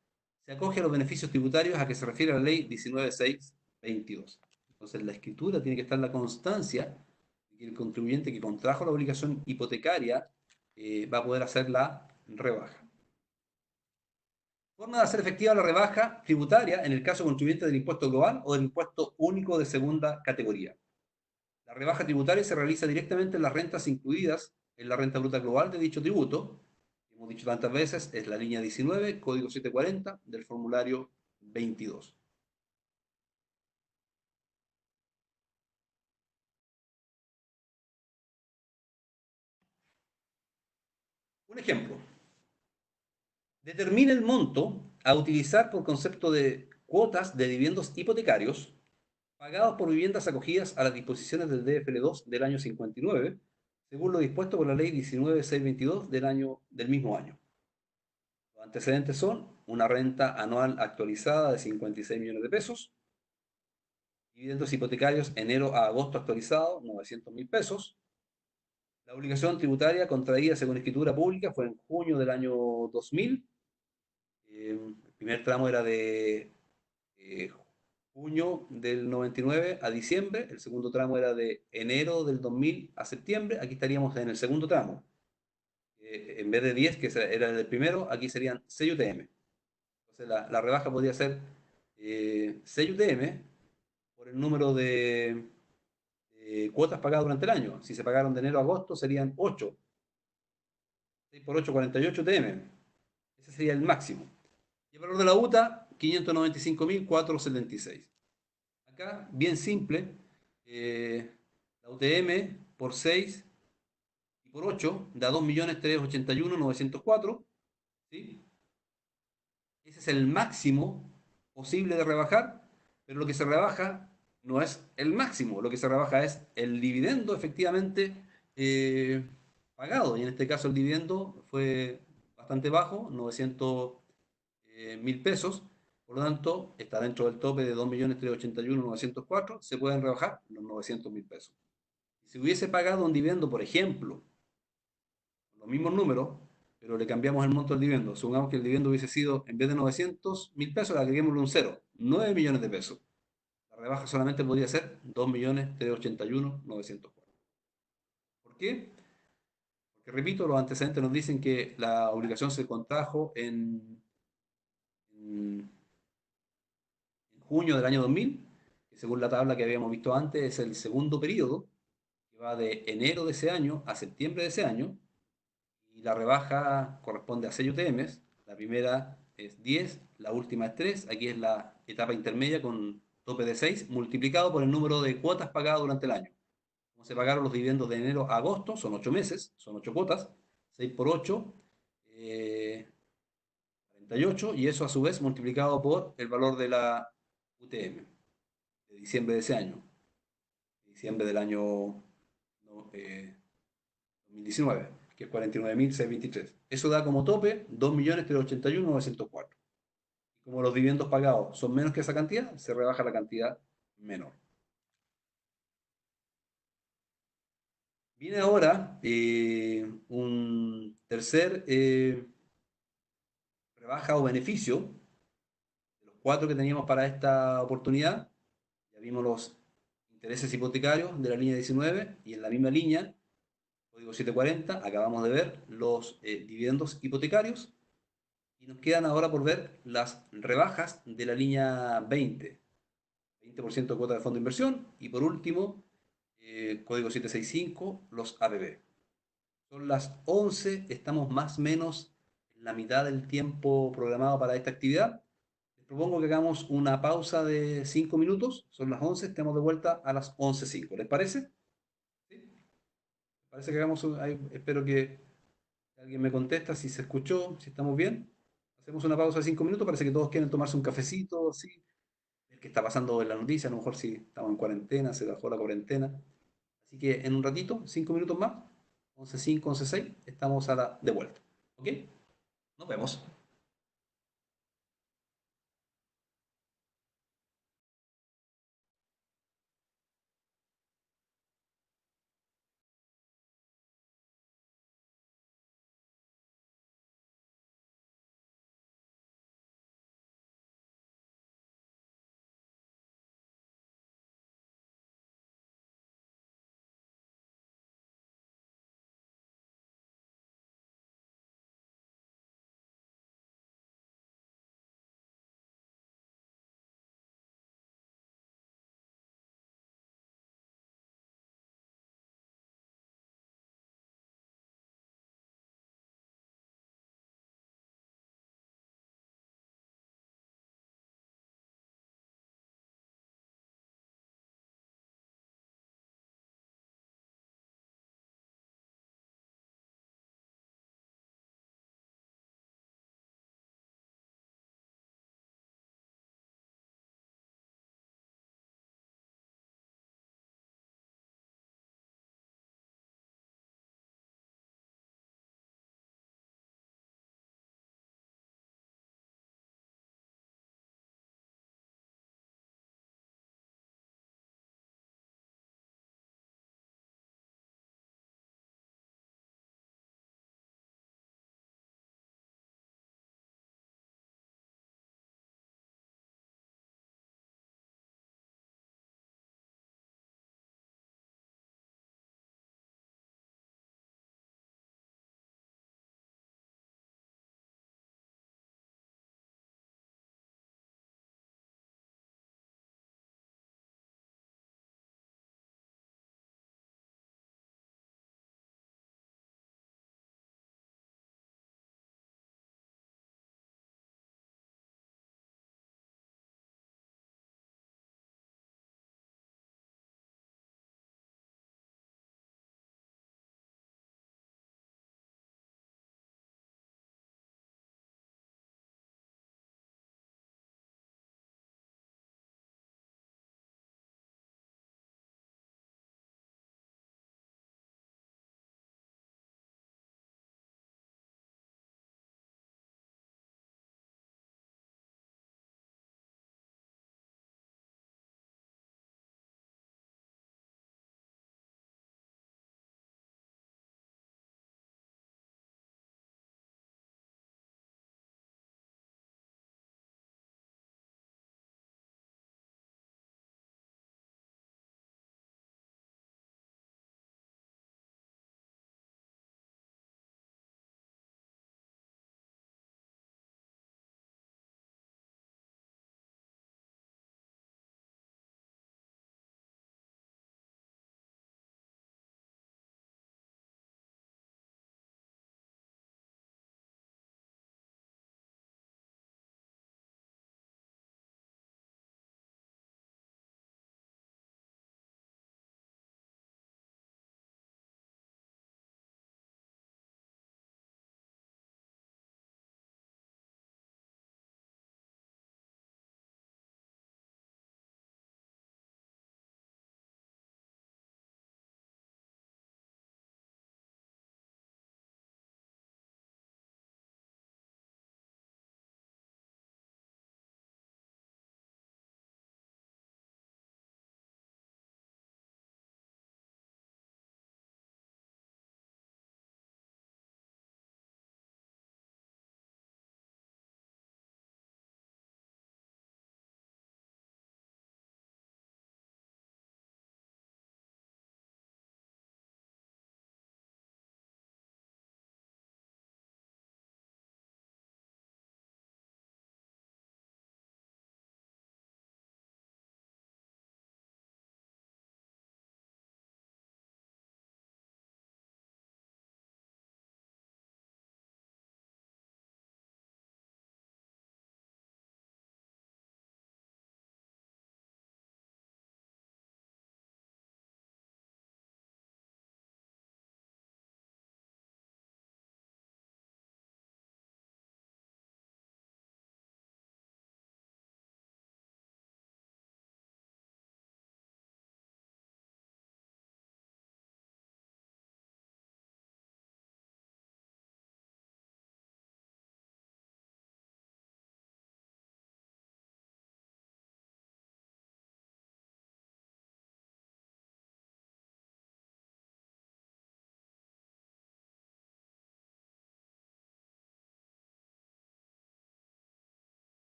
se acoge a los beneficios tributarios a que se refiere la ley 19622. Entonces, en la escritura tiene que estar la constancia de que el contribuyente que contrajo la obligación hipotecaria va a poder hacer la rebaja. Forma de hacer efectiva la rebaja tributaria en el caso contribuyente del impuesto global o del impuesto único de segunda categoría. La rebaja tributaria se realiza directamente en las rentas incluidas es la renta bruta global de dicho tributo. Hemos dicho tantas veces, es la línea 19, código 740 del formulario 22. Un ejemplo. Determina el monto a utilizar por concepto de cuotas de dividendos hipotecarios pagados por viviendas acogidas a las disposiciones del DFL2 del año 59, según lo dispuesto por la ley 19622 del mismo año. Los antecedentes son una renta anual actualizada de 56 millones de pesos, dividendos hipotecarios enero a agosto actualizado, 900.000 pesos. La obligación tributaria contraída según escritura pública fue en junio del año 2000. El primer tramo era de eh, junio del 99 a diciembre, el segundo tramo era de enero del 2000 a septiembre, aquí estaríamos en el segundo tramo. En vez de 10, que era el primero, aquí serían 6 UTM. Entonces la rebaja podría ser 6 UTM por el número de cuotas pagadas durante el año. Si se pagaron de enero a agosto serían 8. 6 por 8, 48 UTM. Ese sería el máximo. Y el valor de la UTA, 595.476. Acá, bien simple, la UTM por 6 y por 8 da 2.381.904. ¿Sí? Ese es el máximo posible de rebajar, pero lo que se rebaja no es el máximo, lo que se rebaja es el dividendo efectivamente pagado. Y en este caso el dividendo fue bastante bajo, 900.000 pesos. Por lo tanto, está dentro del tope de 2.381.904. Se pueden rebajar los 900.000 pesos. Si hubiese pagado un dividendo, por ejemplo, los mismos números, pero le cambiamos el monto del dividendo. Supongamos que el dividendo hubiese sido, en vez de 900.000 pesos, le agreguémosle un cero, 9 millones de pesos. La rebaja solamente podría ser 2.381.904. ¿Por qué? Porque, repito, los antecedentes nos dicen que la obligación se contrajo en junio del año 2000, que según la tabla que habíamos visto antes es el segundo periodo, que va de enero de ese año a septiembre de ese año, y la rebaja corresponde a 6 UTMs. La primera es 10, la última es 3, aquí es la etapa intermedia con tope de 6, multiplicado por el número de cuotas pagadas durante el año. Como se pagaron los dividendos de enero a agosto, son 8 meses, son 8 cuotas, 6 por 8, 48, y eso a su vez multiplicado por el valor de la UTM de diciembre de ese año, diciembre del año no, 2019, que es 49.623. Eso da como tope 2.381.904. Y como los dividendos pagados son menos que esa cantidad, se rebaja la cantidad menor. Viene ahora un tercer rebaja o beneficio de los cuatro que teníamos para esta oportunidad. Ya vimos los intereses hipotecarios de la línea 19 y en la misma línea, código 740, acabamos de ver los dividendos hipotecarios. Y nos quedan ahora por ver las rebajas de la línea 20, 20% de cuota de fondo de inversión. Y por último, código 765, los APB. Son las 11, estamos más o menos en la mitad del tiempo programado para esta actividad. Les propongo que hagamos una pausa de 5 minutos. Son las 11, estamos de vuelta a las 11:05. ¿Les parece? ¿Sí? ¿Les parece que hagamos espero que alguien me contesta si se escuchó, si estamos bien? Hacemos una pausa de 5 minutos, parece que todos quieren tomarse un cafecito, ¿sí? El que está pasando en la noticia, a lo mejor si estamos en cuarentena, se bajó la cuarentena. Así que en un ratito, 5 minutos más, 11:05, 11:06, estamos de vuelta. ¿Ok? Nos vemos.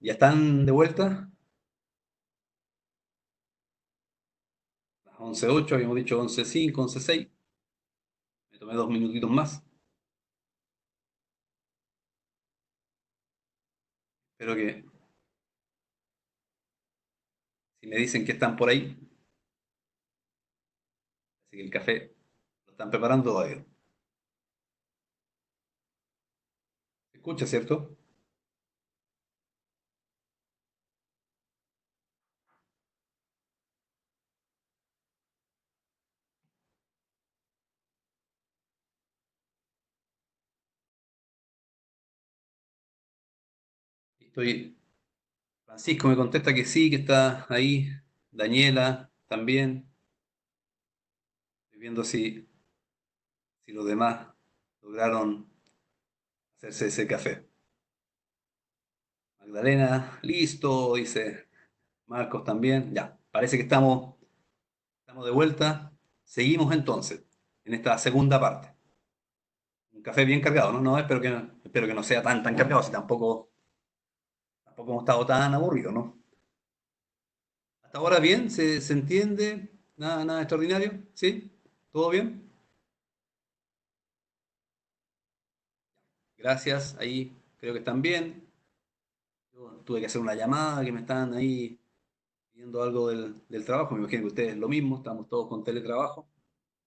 ¿Ya están de vuelta? Las 11:08, habíamos dicho 11:05, 11:06. Me tomé 2 minutitos más. Espero que, si me dicen que están por ahí, así que el café lo están preparando todavía. ¿Se escucha, cierto? Estoy. Francisco me contesta que sí, que está ahí. Daniela también. Estoy viendo si los demás lograron hacerse ese café. Magdalena, listo, dice Marcos también. Ya, parece que estamos de vuelta. Seguimos entonces en esta segunda parte. Un café bien cargado, ¿no? No, espero que no sea tan cargado, si tampoco hemos estado tan aburridos, ¿no? Hasta ahora bien, se entiende, nada extraordinario, ¿sí? ¿Todo bien? Gracias, ahí creo que están bien. Yo tuve que hacer una llamada que me están ahí pidiendo algo del trabajo. Me imagino que ustedes lo mismo, estamos todos con teletrabajo.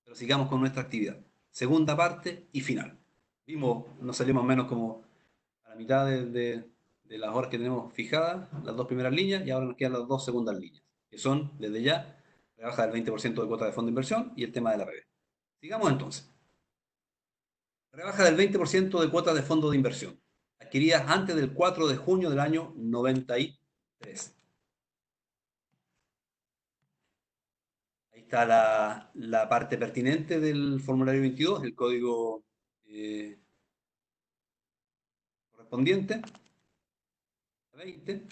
Pero sigamos con nuestra actividad. Segunda parte y final. Vimos, nos salió más o menos como a la mitad de las horas que tenemos fijadas, las dos primeras líneas, y ahora nos quedan las dos segundas líneas, que son, desde ya, rebaja del 20% de cuota de fondo de inversión y el tema de la RB. Sigamos entonces. Rebaja del 20% de cuotas de fondo de inversión, adquiridas antes del 4 de junio del año 93. Ahí está la parte pertinente del formulario 22, el código eh, correspondiente, 20.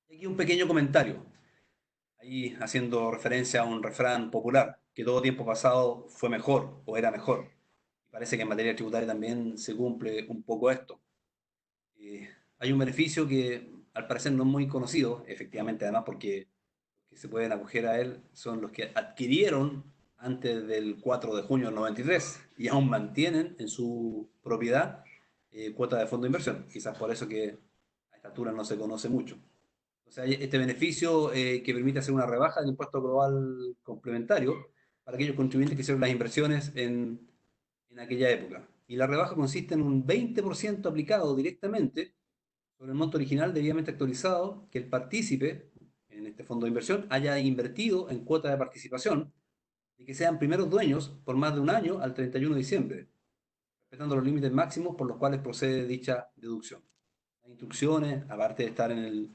Y aquí un pequeño comentario, ahí haciendo referencia a un refrán popular, que todo tiempo pasado fue mejor o era mejor. Y parece que en materia tributaria también se cumple un poco esto. Eh, Hay un beneficio que al parecer no es muy conocido, efectivamente, además porque los que se pueden acoger a él son los que adquirieron antes del 4 de junio del 93 y aún mantienen en su propiedad cuota de fondo de inversión. Quizás por eso que a esta altura no se conoce mucho. O sea, este beneficio que permite hacer una rebaja del impuesto global complementario para aquellos contribuyentes que hicieron las inversiones en aquella época. Y la rebaja consiste en un 20% aplicado directamente sobre el monto original debidamente actualizado que el partícipe en este fondo de inversión haya invertido en cuota de participación y que sean primeros dueños por más de un año al 31 de diciembre, respetando los límites máximos por los cuales procede dicha deducción. Las instrucciones, aparte de estar en el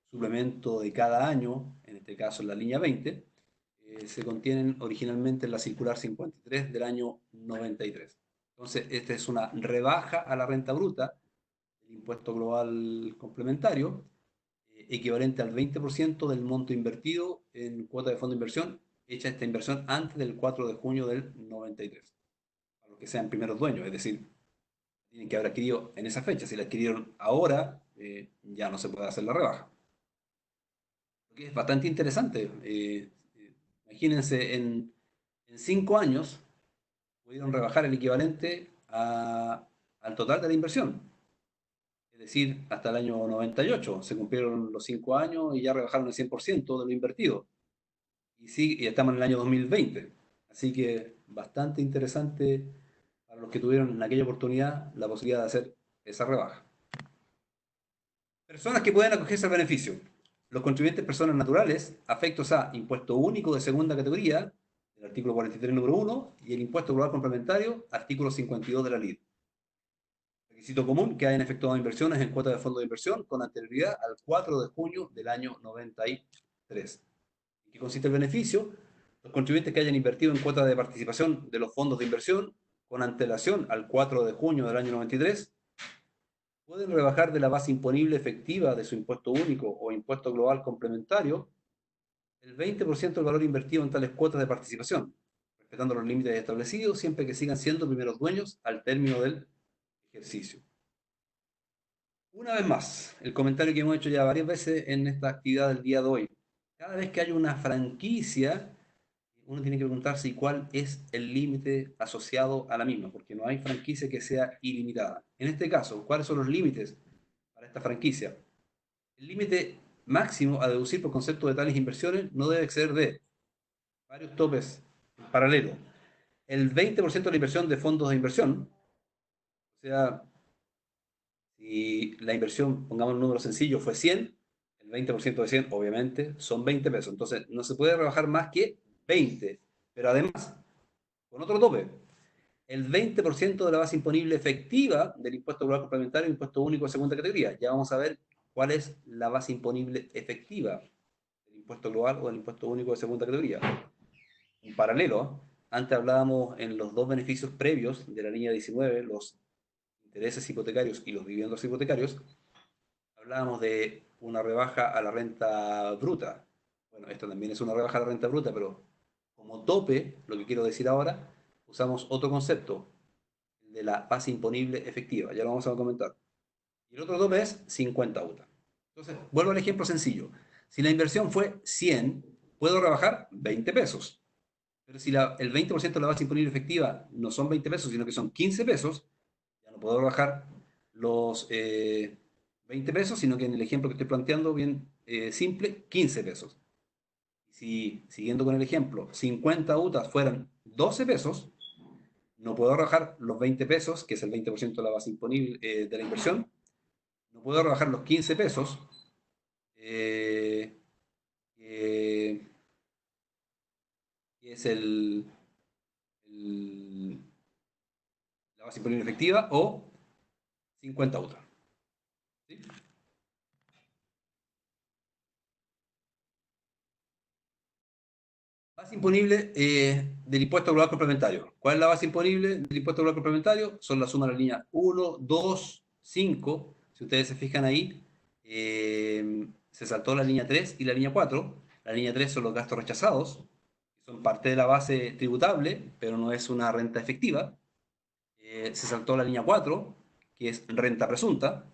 suplemento de cada año, en este caso en la línea 20, se contienen originalmente en la circular 53 del año 93. Entonces, esta es una rebaja a la renta bruta del impuesto global complementario, equivalente al 20% del monto invertido en cuota de fondo de inversión, hecha esta inversión antes del 4 de junio del 93, a los que sean primeros dueños, es decir, tienen que haber adquirido en esa fecha. Si la adquirieron ahora, ya no se puede hacer la rebaja. Lo que es bastante interesante. Imagínense, en 5 años pudieron rebajar el equivalente al total de la inversión. Es decir, hasta el año 98 se cumplieron los 5 años y ya rebajaron el 100% de lo invertido. Y sí, y estamos en el año 2020. Así que bastante interesante para los que tuvieron en aquella oportunidad la posibilidad de hacer esa rebaja. Personas que pueden acogerse al beneficio. Los contribuyentes personas naturales, afectos a impuesto único de segunda categoría, el artículo 43, número 1, y el impuesto global complementario, artículo 52 de la ley. Requisito común, que hayan efectuado inversiones en cuotas de fondo de inversión con anterioridad al 4 de junio del año 93. ¿En qué consiste el beneficio? Los contribuyentes que hayan invertido en cuotas de participación de los fondos de inversión con antelación al 4 de junio del año 93 pueden rebajar de la base imponible efectiva de su impuesto único o impuesto global complementario el 20% del valor invertido en tales cuotas de participación, respetando los límites establecidos siempre que sigan siendo primeros dueños al término del ejercicio. Una vez más, el comentario que hemos hecho ya varias veces en esta actividad del día de hoy. Cada vez que hay una franquicia, uno tiene que preguntarse ¿y cuál es el límite asociado a la misma? Porque no hay franquicia que sea ilimitada. En este caso, ¿cuáles son los límites para esta franquicia? El límite máximo a deducir por concepto de tales inversiones no debe exceder de varios topes paralelos. El 20% de la inversión de fondos de inversión, o sea, si la inversión, pongamos un número sencillo, fue 100, el 20% de 100, obviamente, son 20 pesos. Entonces, no se puede rebajar más que 20. Pero además, con otro tope, el 20% de la base imponible efectiva del impuesto global complementario e impuesto único de segunda categoría. Ya vamos a ver cuál es la base imponible efectiva del impuesto global o del impuesto único de segunda categoría. En paralelo, antes hablábamos en los dos beneficios previos de la línea 19, los intereses hipotecarios y los dividendos hipotecarios, hablábamos de una rebaja a la renta bruta. Bueno, esto también es una rebaja a la renta bruta, pero como tope, lo que quiero decir ahora, usamos otro concepto, el de la base imponible efectiva. Ya lo vamos a comentar. Y el otro tope es 50 UTA. Entonces, vuelvo al ejemplo sencillo. Si la inversión fue 100, puedo rebajar 20 pesos. Pero si el 20% de la base imponible efectiva no son 20 pesos, sino que son 15 pesos, ya no puedo bajar los 20 pesos, sino que en el ejemplo que estoy planteando, bien simple, 15 pesos. Si, siguiendo con el ejemplo, 50 UTAs fueran 12 pesos, no puedo rebajar los 20 pesos, que es el 20% de la base imponible de la inversión, no puedo rebajar los 15 pesos, eh, que es el- la base imponible efectiva, o 50 UTAs. ¿Sí? Base imponible del impuesto global complementario. ¿Cuál es la base imponible del impuesto global complementario? Son la suma de la línea 1, 2, 5. Si ustedes se fijan ahí, se saltó la línea 3 y la línea 4. La línea 3 son los gastos rechazados, que son parte de la base tributable, pero no es una renta efectiva. Se saltó la línea 4, que es renta presunta.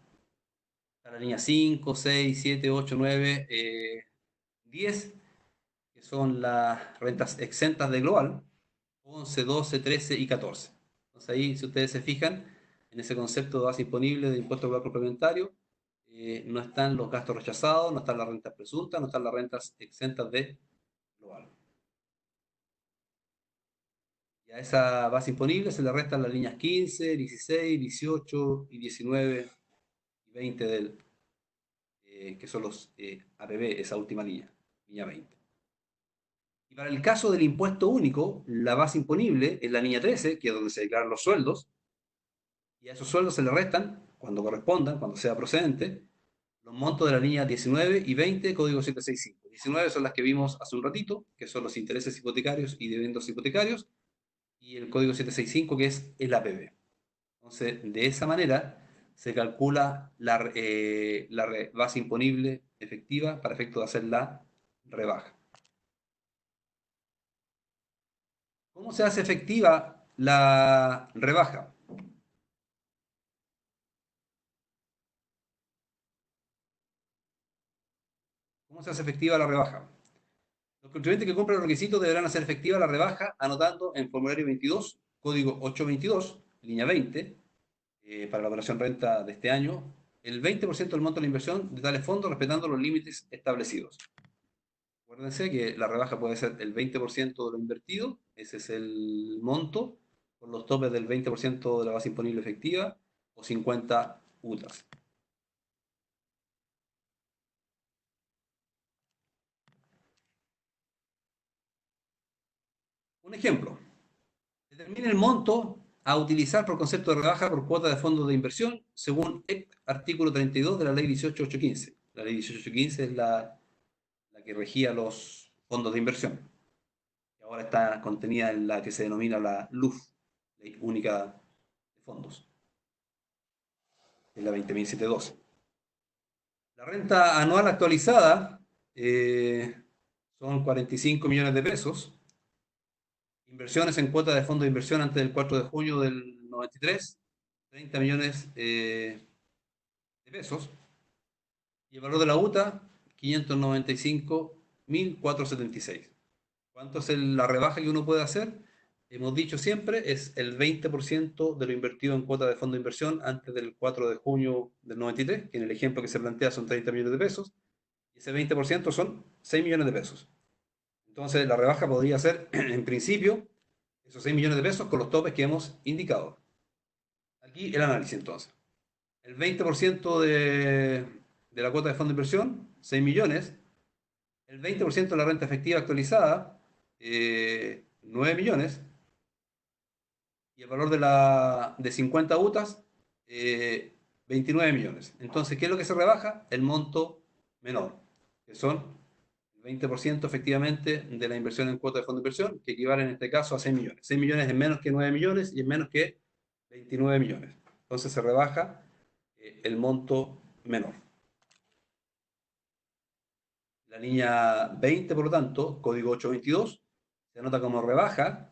La línea 5, 6, 7, 8, 9, 10, que son las rentas exentas de global, 11, 12, 13 y 14. Entonces ahí, si ustedes se fijan, en ese concepto de base imponible de impuesto global complementario, no están los gastos rechazados, no están las rentas presuntas, no están las rentas exentas de global. Y a esa base imponible se le restan las líneas 15, 16, 18 y 19 y 20 que son los APB, esa última línea 20. Y para el caso del impuesto único, la base imponible es la línea 13, que es donde se declaran los sueldos, y a esos sueldos se le restan, cuando correspondan, cuando sea procedente, los montos de la línea 19 y 20, código 765. 19 son las que vimos hace un ratito, que son los intereses hipotecarios y dividendos hipotecarios, y el código 765, que es el APB. Entonces, de esa manera se calcula la base imponible efectiva para efecto de hacer la rebaja. ¿Cómo se hace efectiva la rebaja? ¿Cómo se hace efectiva la rebaja? Los contribuyentes que cumplan los requisitos deberán hacer efectiva la rebaja anotando en formulario 22, código 822, línea 20, para la operación renta de este año, el 20% del monto de la inversión de tales fondos respetando los límites establecidos. Acuérdense que la rebaja puede ser el 20% de lo invertido, ese es el monto, con los topes del 20% de la base imponible efectiva o 50 UTAs. Un ejemplo, determine el monto a utilizar por concepto de rebaja por cuota de fondos de inversión según el artículo 32 de la ley 18815. La ley 18815 es la que regía los fondos de inversión, que ahora está contenida en la que se denomina la LUF, Ley Única de Fondos, en la 20.712. La renta anual actualizada son 45 millones de pesos. Inversiones en cuotas de fondo de inversión antes del 4 de junio del 93, 30 millones de pesos. Y el valor de la UTA, 595.476. ¿Cuánto es la rebaja que uno puede hacer? Hemos dicho siempre, es el 20% de lo invertido en cuota de fondo de inversión antes del 4 de junio del 93, que en el ejemplo que se plantea son 30 millones de pesos, y ese 20% son 6 millones de pesos. Entonces, la rebaja podría ser, en principio, esos 6 millones de pesos con los topes que hemos indicado. Aquí el análisis, entonces. El 20% de la cuota de fondo de inversión, 6 millones. El 20% de la renta efectiva actualizada, 9 millones. Y el valor de 50 UTAs, 29 millones. Entonces, ¿qué es lo que se rebaja? El monto menor, que son el 20% efectivamente de la inversión en cuota de fondo de inversión, que equivale en este caso a 6 millones. 6 millones es menos que 9 millones y es menos que 29 millones. Entonces se rebaja el monto menor. La línea 20, por lo tanto, código 822, se anota como rebaja,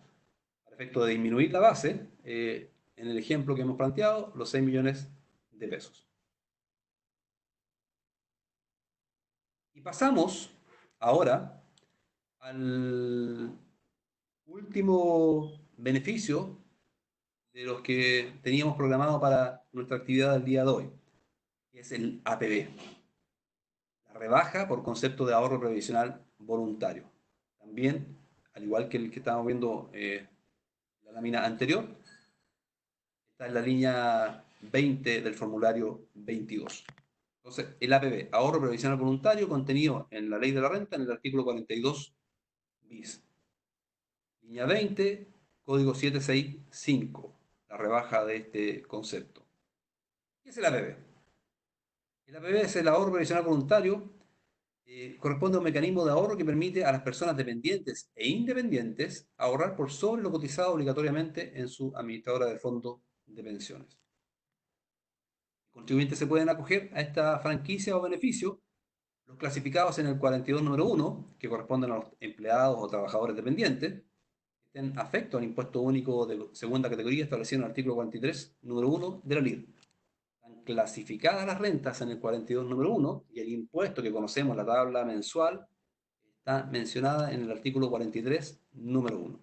a efecto de disminuir la base, en el ejemplo que hemos planteado, los 6 millones de pesos. Y pasamos ahora al último beneficio de los que teníamos programado para nuestra actividad del día de hoy, que es el APB, la rebaja por concepto de ahorro previsional voluntario. También, al igual que el que estábamos viendo la lámina anterior, está en la línea 20 del formulario 22. Entonces, el APB, ahorro previsional voluntario, contenido en la ley de la renta, en el artículo 42 bis. Línea 20, código 765, la rebaja de este concepto. ¿Qué es el APB? El APB es el ahorro previsional voluntario. Corresponde a un mecanismo de ahorro que permite a las personas dependientes e independientes ahorrar por sobre lo cotizado obligatoriamente en su administradora de fondo de pensiones. Los contribuyentes se pueden acoger a esta franquicia o beneficio, los clasificados en el 42 número 1, que corresponden a los empleados o trabajadores dependientes, que estén afectos al impuesto único de segunda categoría establecido en el artículo 43 número 1 de la LIR. Están clasificadas las rentas en el 42 número 1 y el impuesto que conocemos, la tabla mensual, está mencionada en el artículo 43 número 1.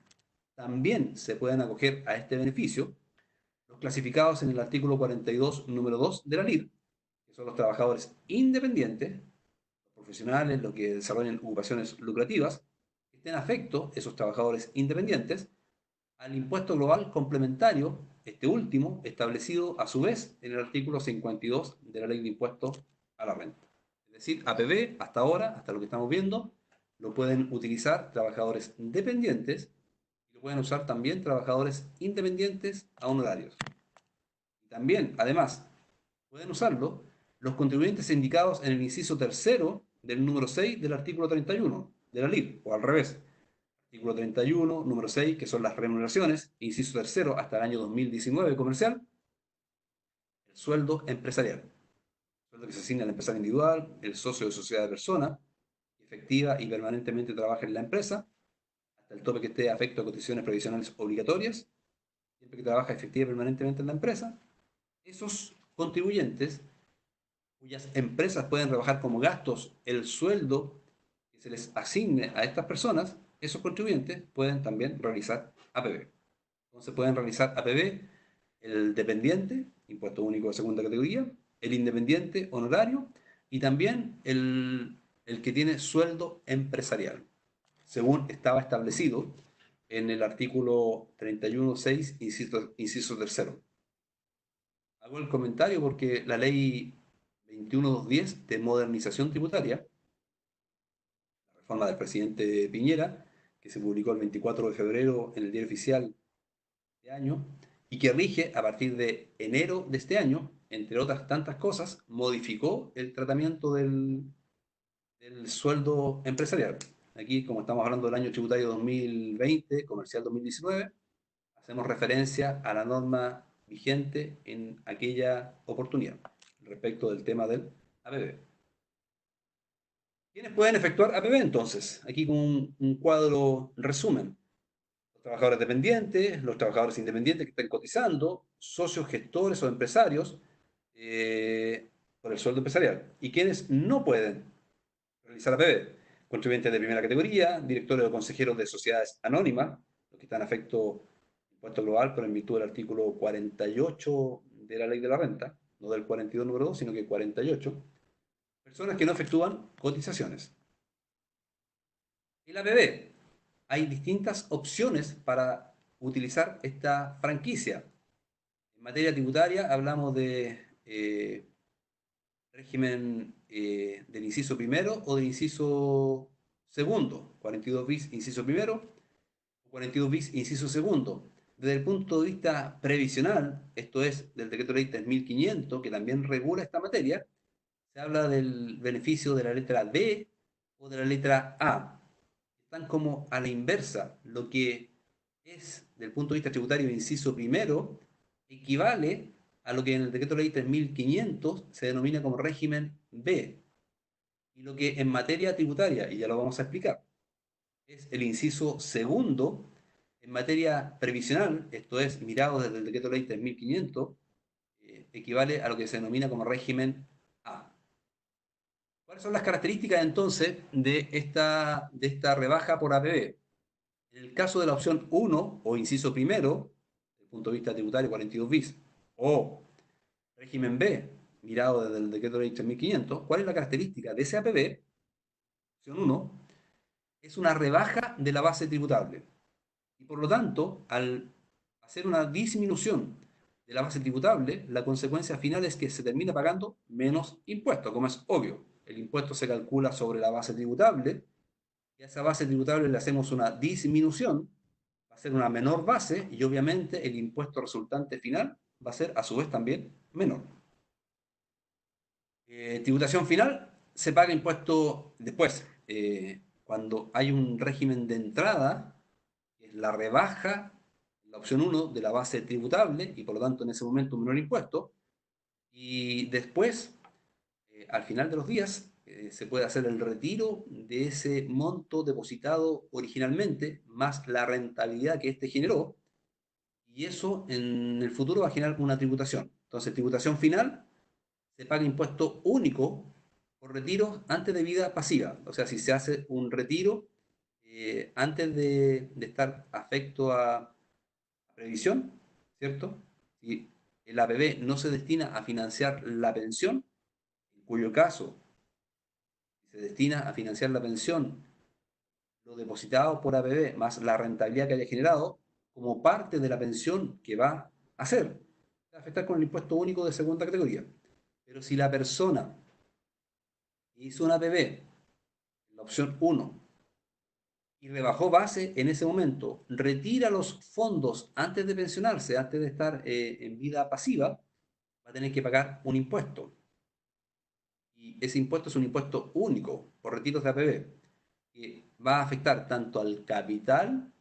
También se pueden acoger a este beneficio los clasificados en el artículo 42 número 2 de la LIR, que son los trabajadores independientes, los profesionales, los que desarrollan ocupaciones lucrativas, que estén afectos, esos trabajadores independientes, al impuesto global complementario, este último, establecido a su vez en el artículo 52 de la Ley de Impuestos a la Renta. Es decir, APB, hasta ahora, hasta lo que estamos viendo, lo pueden utilizar trabajadores dependientes y lo pueden usar también trabajadores independientes a honorarios. Y también, además, pueden usarlo los contribuyentes indicados en el inciso tercero del número 6 del artículo 31 de la LIR, o al revés. Artículo 31, número 6, que son las remuneraciones, inciso tercero hasta el año 2019 comercial, el sueldo empresarial. El sueldo que se asigna al empresario individual, el socio de sociedad de persona, que efectiva y permanentemente trabaja en la empresa, hasta el tope que esté afecto a cotizaciones previsionales obligatorias, siempre que trabaja efectiva y permanentemente en la empresa. Esos contribuyentes cuyas empresas pueden rebajar como gastos el sueldo que se les asigne a estas personas, esos contribuyentes pueden también realizar APB. Entonces pueden realizar APB el dependiente, impuesto único de segunda categoría, el independiente honorario y también el que tiene sueldo empresarial, según estaba establecido en el artículo 31.6, inciso tercero. Hago el comentario porque la ley 21.210 de modernización tributaria, la reforma del presidente Piñera, que se publicó el 24 de febrero en el Diario Oficial de año, y que rige a partir de enero de este año, entre otras tantas cosas, modificó el tratamiento del sueldo empresarial. Aquí, como estamos hablando del año tributario 2020, comercial 2019, hacemos referencia a la norma vigente en aquella oportunidad respecto del tema del APB. ¿Quiénes pueden efectuar APB entonces? Aquí con un cuadro resumen. Los trabajadores dependientes, los trabajadores independientes que estén cotizando, socios, gestores o empresarios, por el sueldo empresarial. ¿Y quiénes no pueden realizar APB? Contribuyentes de primera categoría, directores o consejeros de sociedades anónimas, los que están afecto impuesto global, pero en virtud del artículo 48 de la ley de la renta, no del 42 número 2, sino que 48, personas que no efectúan cotizaciones. El APB, hay distintas opciones para utilizar esta franquicia. En materia tributaria hablamos de régimen del inciso primero o del inciso segundo, 42 bis inciso primero, 42 bis inciso segundo. Desde el punto de vista previsional, esto es del decreto ley 3500, que también regula esta materia, se habla del beneficio de la letra D o de la letra A. Están como a la inversa. Lo que es, del punto de vista tributario, inciso primero, equivale a lo que en el decreto ley 3500 se denomina como régimen B. Y lo que en materia tributaria, y ya lo vamos a explicar, es el inciso segundo, en materia previsional, esto es, mirado desde el decreto ley 3500, equivale a lo que se denomina como régimen A. ¿Cuáles son las características entonces de esta rebaja por APB? En el caso de la opción 1 o inciso primero, desde el punto de vista tributario 42 bis, o régimen B, mirado desde el decreto ley 3500, ¿cuál es la característica de ese APB? Opción 1, es una rebaja de la base tributable. Y por lo tanto, al hacer una disminución de la base tributable, la consecuencia final es que se termina pagando menos impuestos, como es obvio. El impuesto se calcula sobre la base tributable y a esa base tributable le hacemos una disminución, va a ser una menor base y obviamente el impuesto resultante final va a ser a su vez también menor. Tributación final, se paga impuesto después, cuando hay un régimen de entrada, que es la rebaja, la opción 1 de la base tributable y por lo tanto en ese momento un menor impuesto, y después al final de los días se puede hacer el retiro de ese monto depositado originalmente, más la rentabilidad que éste generó, y eso en el futuro va a generar una tributación. Entonces, tributación final, se paga impuesto único por retiros antes de vida pasiva. O sea, si se hace un retiro antes de estar afecto a previsión, ¿cierto? Si el APB no se destina a financiar la pensión, en cuyo caso se destina a financiar la pensión, lo depositado por APB más la rentabilidad que haya generado, como parte de la pensión que va a hacer, va a afectar con el impuesto único de segunda categoría. Pero si la persona hizo una APB, la opción 1, y rebajó base en ese momento, retira los fondos antes de pensionarse, antes de estar en vida pasiva, va a tener que pagar un impuesto. Y ese impuesto es un impuesto único por retiros de APB, que va a afectar tanto al capital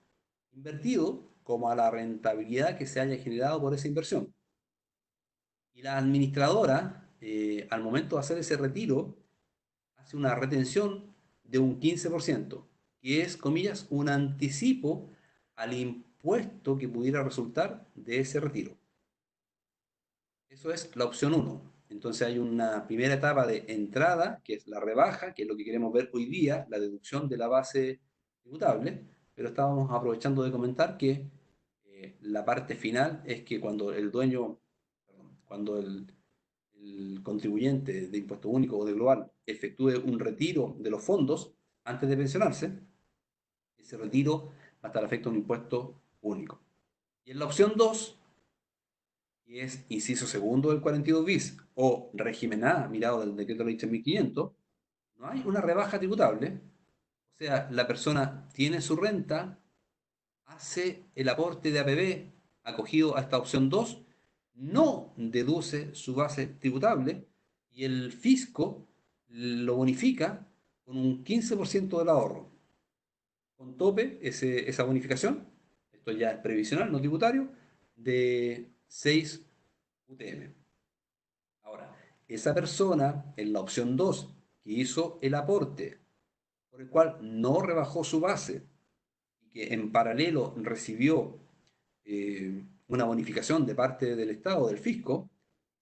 invertido como a la rentabilidad que se haya generado por esa inversión. Y la administradora, al momento de hacer ese retiro, hace una retención de un 15%, que es, comillas, un anticipo al impuesto que pudiera resultar de ese retiro. Eso es la opción 1. Entonces hay una primera etapa de entrada, que es la rebaja, que es lo que queremos ver hoy día, la deducción de la base tributable, pero estábamos aprovechando de comentar que la parte final es que cuando el dueño, perdón, cuando el contribuyente de impuesto único o de global efectúe un retiro de los fondos antes de pensionarse, ese retiro va a estar afecto a un impuesto único. Y en la opción 2, que es inciso segundo del 42 bis o régimen A, mirado del decreto ley 3500, no hay una rebaja tributable. O sea, la persona tiene su renta, hace el aporte de APB acogido a esta opción 2, no deduce su base tributable y el fisco lo bonifica con un 15% del ahorro. Con tope esa bonificación, esto ya es previsional, no tributario, de 6 UTM. Ahora, esa persona en la opción 2 que hizo el aporte, por el cual no rebajó su base y que en paralelo recibió una bonificación de parte del Estado, del fisco,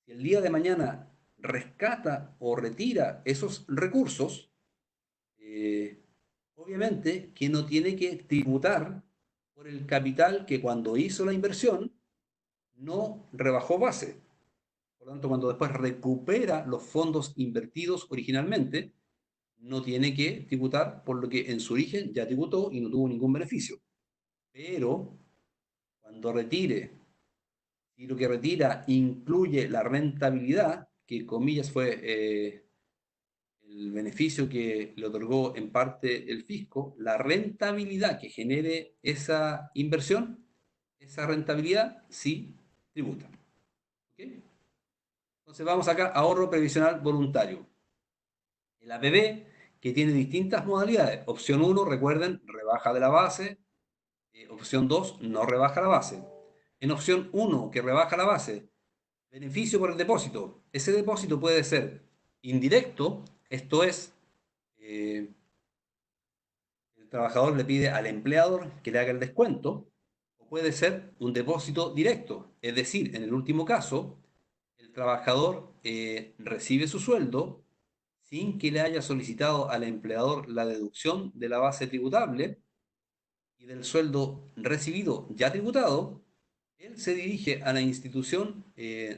si el día de mañana rescata o retira esos recursos, obviamente que no tiene que tributar por el capital que cuando hizo la inversión no rebajó base. Por lo tanto, cuando después recupera los fondos invertidos originalmente, no tiene que tributar por lo que en su origen ya tributó y no tuvo ningún beneficio. Pero cuando retire, si lo que retira incluye la rentabilidad, que comillas fue el beneficio que le otorgó en parte el fisco, la rentabilidad que genere esa inversión, esa rentabilidad sí tributa. ¿Okay? Entonces vamos acá, ahorro previsional voluntario. El APB, que tiene distintas modalidades. Opción 1, recuerden, rebaja de la base. Opción 2, no rebaja la base. En opción 1, que rebaja la base, beneficio por el depósito. Ese depósito puede ser indirecto, esto es, eh, el trabajador le pide al empleador que le haga el descuento, o puede ser un depósito directo, es decir, en el último caso, el trabajador recibe su sueldo sin que le haya solicitado al empleador la deducción de la base tributable y del sueldo recibido ya tributado, él se dirige a la institución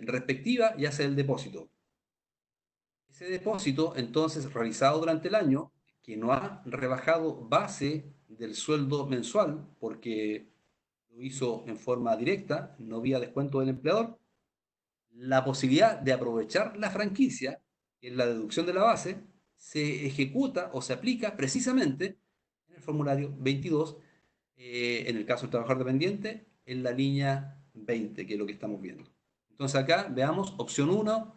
respectiva y hace el depósito. Ese depósito, entonces, realizado durante el año, que no ha rebajado base del sueldo mensual, porque lo hizo en forma directa, no vía descuento del empleador, la posibilidad de aprovechar la franquicia, que es la deducción de la base, se ejecuta o se aplica precisamente en el formulario 22, en el caso del trabajador dependiente, en la línea 20, que es lo que estamos viendo. Entonces acá veamos opción 1,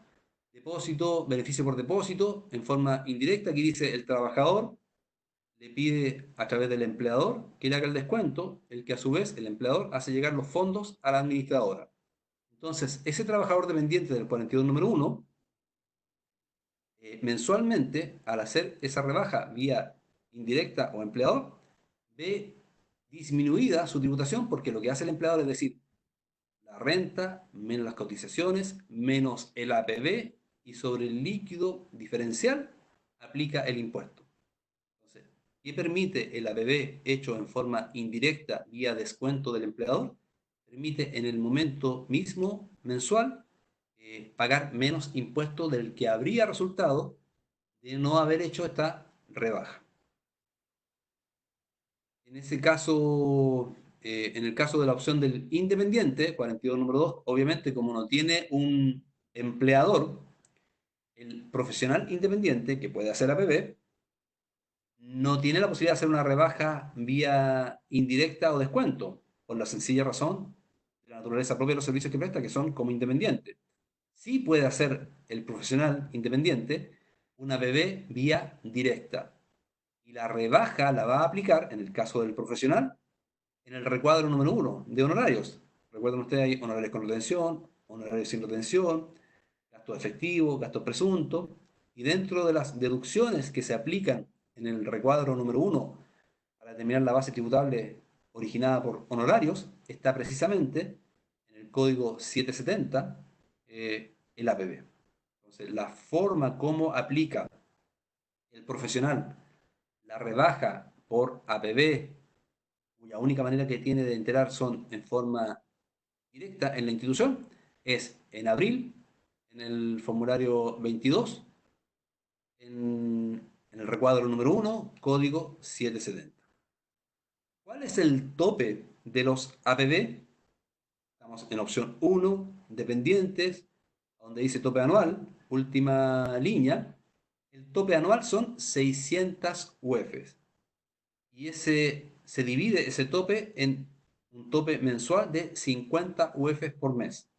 depósito, beneficio por depósito, en forma indirecta. Aquí dice el trabajador le pide a través del empleador que le haga el descuento, el que a su vez el empleador hace llegar los fondos a la administradora. Entonces, ese trabajador dependiente del 42 número 1, mensualmente, al hacer esa rebaja vía indirecta o empleador, ve disminuida su tributación porque lo que hace el empleador es decir, la renta menos las cotizaciones menos el APB y sobre el líquido diferencial aplica el impuesto. Entonces, ¿qué permite el APB hecho en forma indirecta vía descuento del empleador? Permite en el momento mismo mensual pagar menos impuesto del que habría resultado de no haber hecho esta rebaja. En ese caso, en el caso de la opción del independiente, 42 número 2, obviamente como no tiene un empleador, el profesional independiente que puede hacer APB, no tiene la posibilidad de hacer una rebaja vía indirecta o descuento, por la sencilla razón de la naturaleza propia de los servicios que presta, que son como independientes. Sí puede hacer el profesional independiente una APB vía directa. Y la rebaja la va a aplicar, en el caso del profesional, en el recuadro número 1 de honorarios. Recuerden ustedes, hay honorarios con retención, honorarios sin retención, gastos efectivos, gastos presuntos, y dentro de las deducciones que se aplican en el recuadro número 1 para determinar la base tributable originada por honorarios, está precisamente en el código 770 el APB. Entonces, la forma como aplica el profesional la rebaja por APB, cuya única manera que tiene de enterar son en forma directa en la institución, es en abril, en el formulario 22, en el recuadro número 1, código 770. ¿Cuál es el tope de los APB? Estamos en opción 1, dependientes, donde dice tope anual, última línea. El tope anual son 600 UEFs. Y se divide ese tope en un tope mensual de 50 UEFs por mes.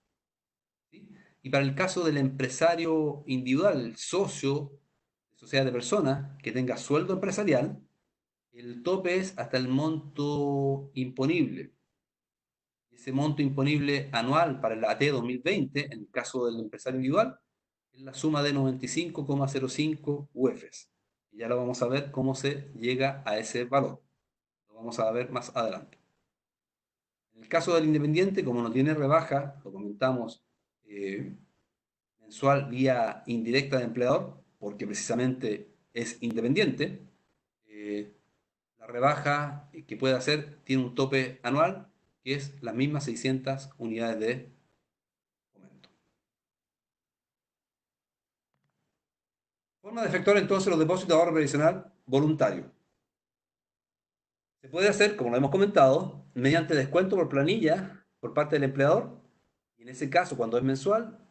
¿Sí? Y para el caso del empresario individual, el socio, sociedad de personas, que tenga sueldo empresarial, el tope es hasta el monto imponible. Ese monto imponible anual para el AT 2020, en el caso del empresario individual, es la suma de 95,05 UEFs. Y ya lo vamos a ver cómo se llega a ese valor. Lo vamos a ver más adelante. En el caso del independiente, como no tiene rebaja, lo comentamos mensual vía indirecta del empleador, porque precisamente es independiente, la rebaja que puede hacer tiene un tope anual que es las mismas 600 unidades de fomento. Forma de efectuar entonces los depósitos de ahorro previsional voluntario. Se puede hacer, como lo hemos comentado, mediante descuento por planilla por parte del empleador. Y en ese caso, cuando es mensual,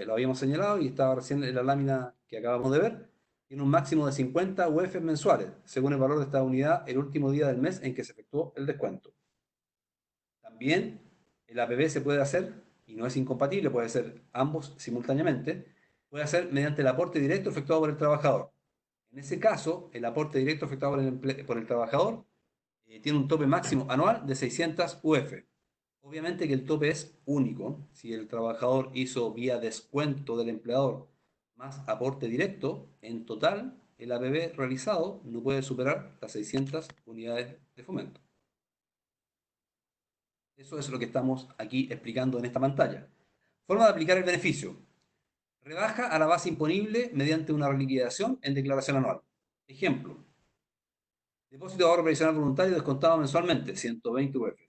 lo habíamos señalado y estaba recién en la lámina que acabamos de ver, tiene un máximo de 50 UF mensuales, según el valor de esta unidad el último día del mes en que se efectuó el descuento. También el APB se puede hacer, y no es incompatible, puede ser ambos simultáneamente, puede hacer mediante el aporte directo efectuado por el trabajador. En ese caso, el aporte directo efectuado por el trabajador tiene un tope máximo anual de 600 UF. Obviamente que el tope es único. Si el trabajador hizo vía descuento del empleador más aporte directo, en total el APB realizado no puede superar las 600 unidades de fomento. Eso es lo que estamos aquí explicando en esta pantalla. Forma de aplicar el beneficio. Rebaja a la base imponible mediante una reliquidación en declaración anual. Ejemplo. Depósito de ahorro previsional voluntario descontado mensualmente, 120 UF.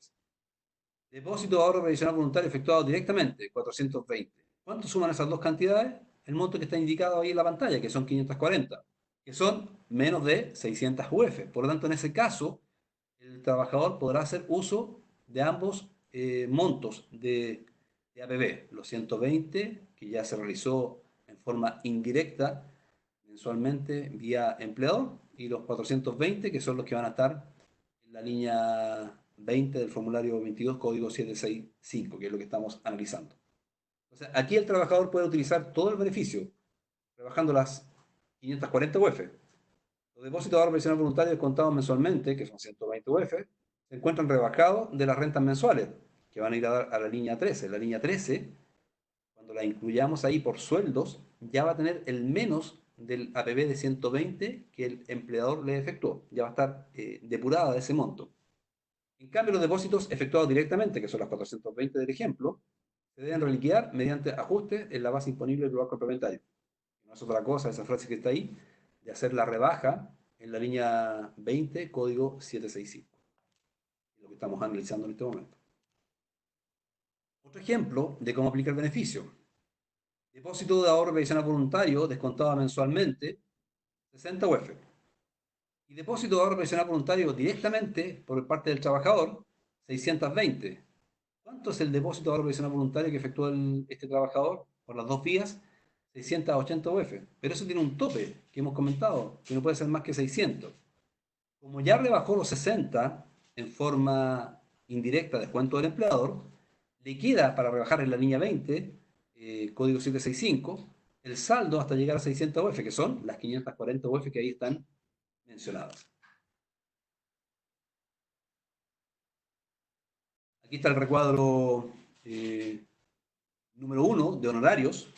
Depósito de ahorro previsional voluntario efectuado directamente, 420. ¿Cuánto suman esas dos cantidades? El monto que está indicado ahí en la pantalla, que son 540, que son menos de 600 UF. Por lo tanto, en ese caso, el trabajador podrá hacer uso de ambos montos de APB. Los 120, que ya se realizó en forma indirecta mensualmente vía empleador, y los 420, que son los que van a estar en la línea 20 del formulario 22, código 765, que es lo que estamos analizando. Entonces, aquí el trabajador puede utilizar todo el beneficio, rebajando las 540 UF. Los depósitos de ahorro previsional voluntario descontados mensualmente, que son 120 UF, se encuentran rebajados de las rentas mensuales, que van a ir a la línea 13. La línea 13, cuando la incluyamos ahí por sueldos, ya va a tener el menos del APB de 120 que el empleador le efectuó. Ya va a estar depurada de ese monto. En cambio, los depósitos efectuados directamente, que son las 420 del ejemplo, se deben reliquidar mediante ajuste en la base imponible del global complementario. No es otra cosa esa frase que está ahí, de hacer la rebaja en la línea 20, código 765. Lo que estamos analizando en este momento. Otro ejemplo de cómo aplica el beneficio. Depósito de ahorro previsional voluntario descontado mensualmente, 60 UF. Y depósito de ahorro previsional voluntario directamente por parte del trabajador, 620. ¿Cuánto es el depósito de ahorro previsional voluntario que efectuó este trabajador por las dos vías? 680 UF. Pero eso tiene un tope que hemos comentado, que no puede ser más que 600. Como ya rebajó los 60 en forma indirecta descuento del empleador, le queda para rebajar en la línea 20, código 765, el saldo hasta llegar a 600 UF, que son las 540 UF que ahí están mencionadas. Aquí está el recuadro número 1 de honorarios,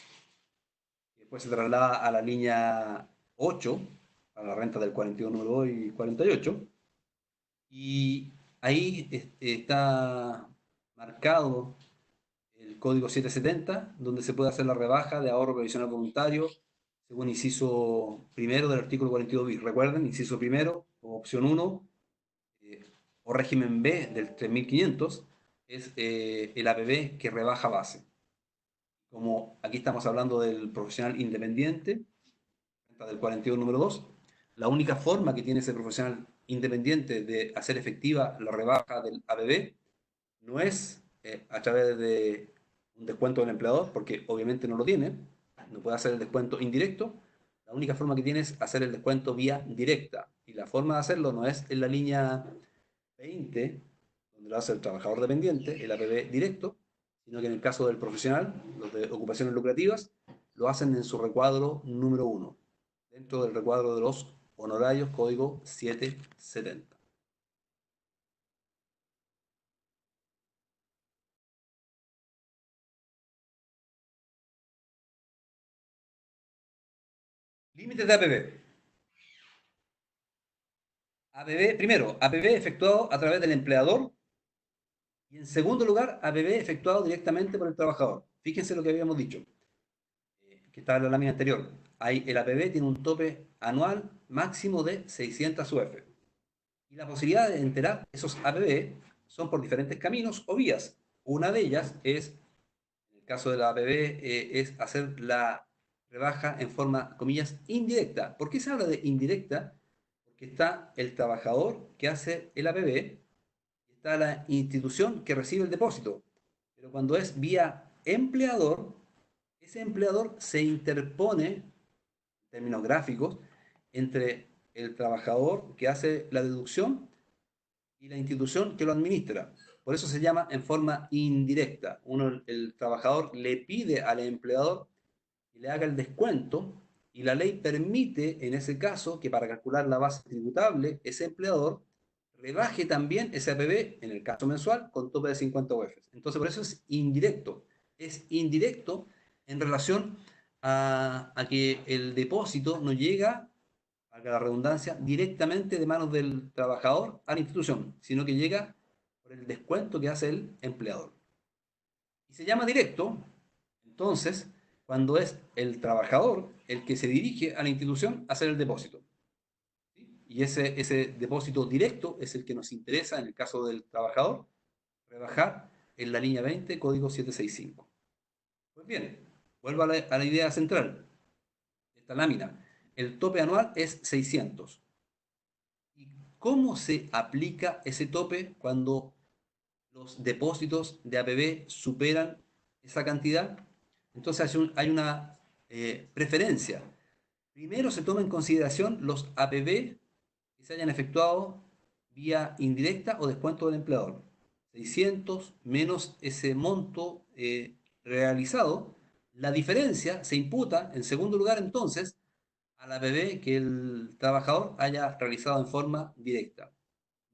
que después se traslada a la línea 8, a la renta del 41 número 2 y 48. Y ahí está marcado el código 770, donde se puede hacer la rebaja de ahorro previsional voluntario, según inciso primero del artículo 42 bis. Recuerden, inciso primero, como opción 1, o régimen B del 3500, es el APB que rebaja base. Como aquí estamos hablando del profesional independiente, del 42 número 2, la única forma que tiene ese profesional independiente de hacer efectiva la rebaja del APB no es a través de un descuento del empleador, porque obviamente no lo tiene, no puede hacer el descuento indirecto. La única forma que tiene es hacer el descuento vía directa. Y la forma de hacerlo no es en la línea 20, donde lo hace el trabajador dependiente, el APB directo, sino que en el caso del profesional, los de ocupaciones lucrativas, lo hacen en su recuadro número 1, dentro del recuadro de los honorarios, código 770. Límites de APB. APB, primero, APB efectuado a través del empleador y en segundo lugar, APB efectuado directamente por el trabajador. Fíjense lo que habíamos dicho. que estaba en la lámina anterior. Ahí el APB tiene un tope anual máximo de 600 UF. Y la posibilidad de enterar esos APB son por diferentes caminos o vías. Una de ellas es, en el caso de la APB, es hacer la rebaja en forma, comillas, indirecta. ¿Por qué se habla de indirecta? Porque está el trabajador que hace el APB y está la institución que recibe el depósito. Pero cuando es vía empleador, ese empleador se interpone, en términos gráficos, entre el trabajador que hace la deducción y la institución que lo administra. Por eso se llama en forma indirecta. El trabajador le pide al empleador que le haga el descuento y la ley permite en ese caso que para calcular la base tributable ese empleador rebaje también ese APB en el caso mensual con tope de 50 UF. Entonces por eso es indirecto. Es indirecto en relación a que el depósito no llega, valga la redundancia, directamente de manos del trabajador a la institución, sino que llega por el descuento que hace el empleador. Y se llama directo, entonces, cuando es el trabajador el que se dirige a la institución a hacer el depósito. ¿Sí? Y ese depósito directo es el que nos interesa en el caso del trabajador, rebajar en la línea 20, código 765. Pues bien, vuelvo a la idea central de esta lámina. El tope anual es 600. ¿Y cómo se aplica ese tope cuando los depósitos de APB superan esa cantidad? Entonces hay una preferencia. Primero se toma en consideración los APB que se hayan efectuado vía indirecta o descuento del empleador. 600 menos ese monto realizado. La diferencia se imputa, en segundo lugar, entonces, al APB que el trabajador haya realizado en forma directa.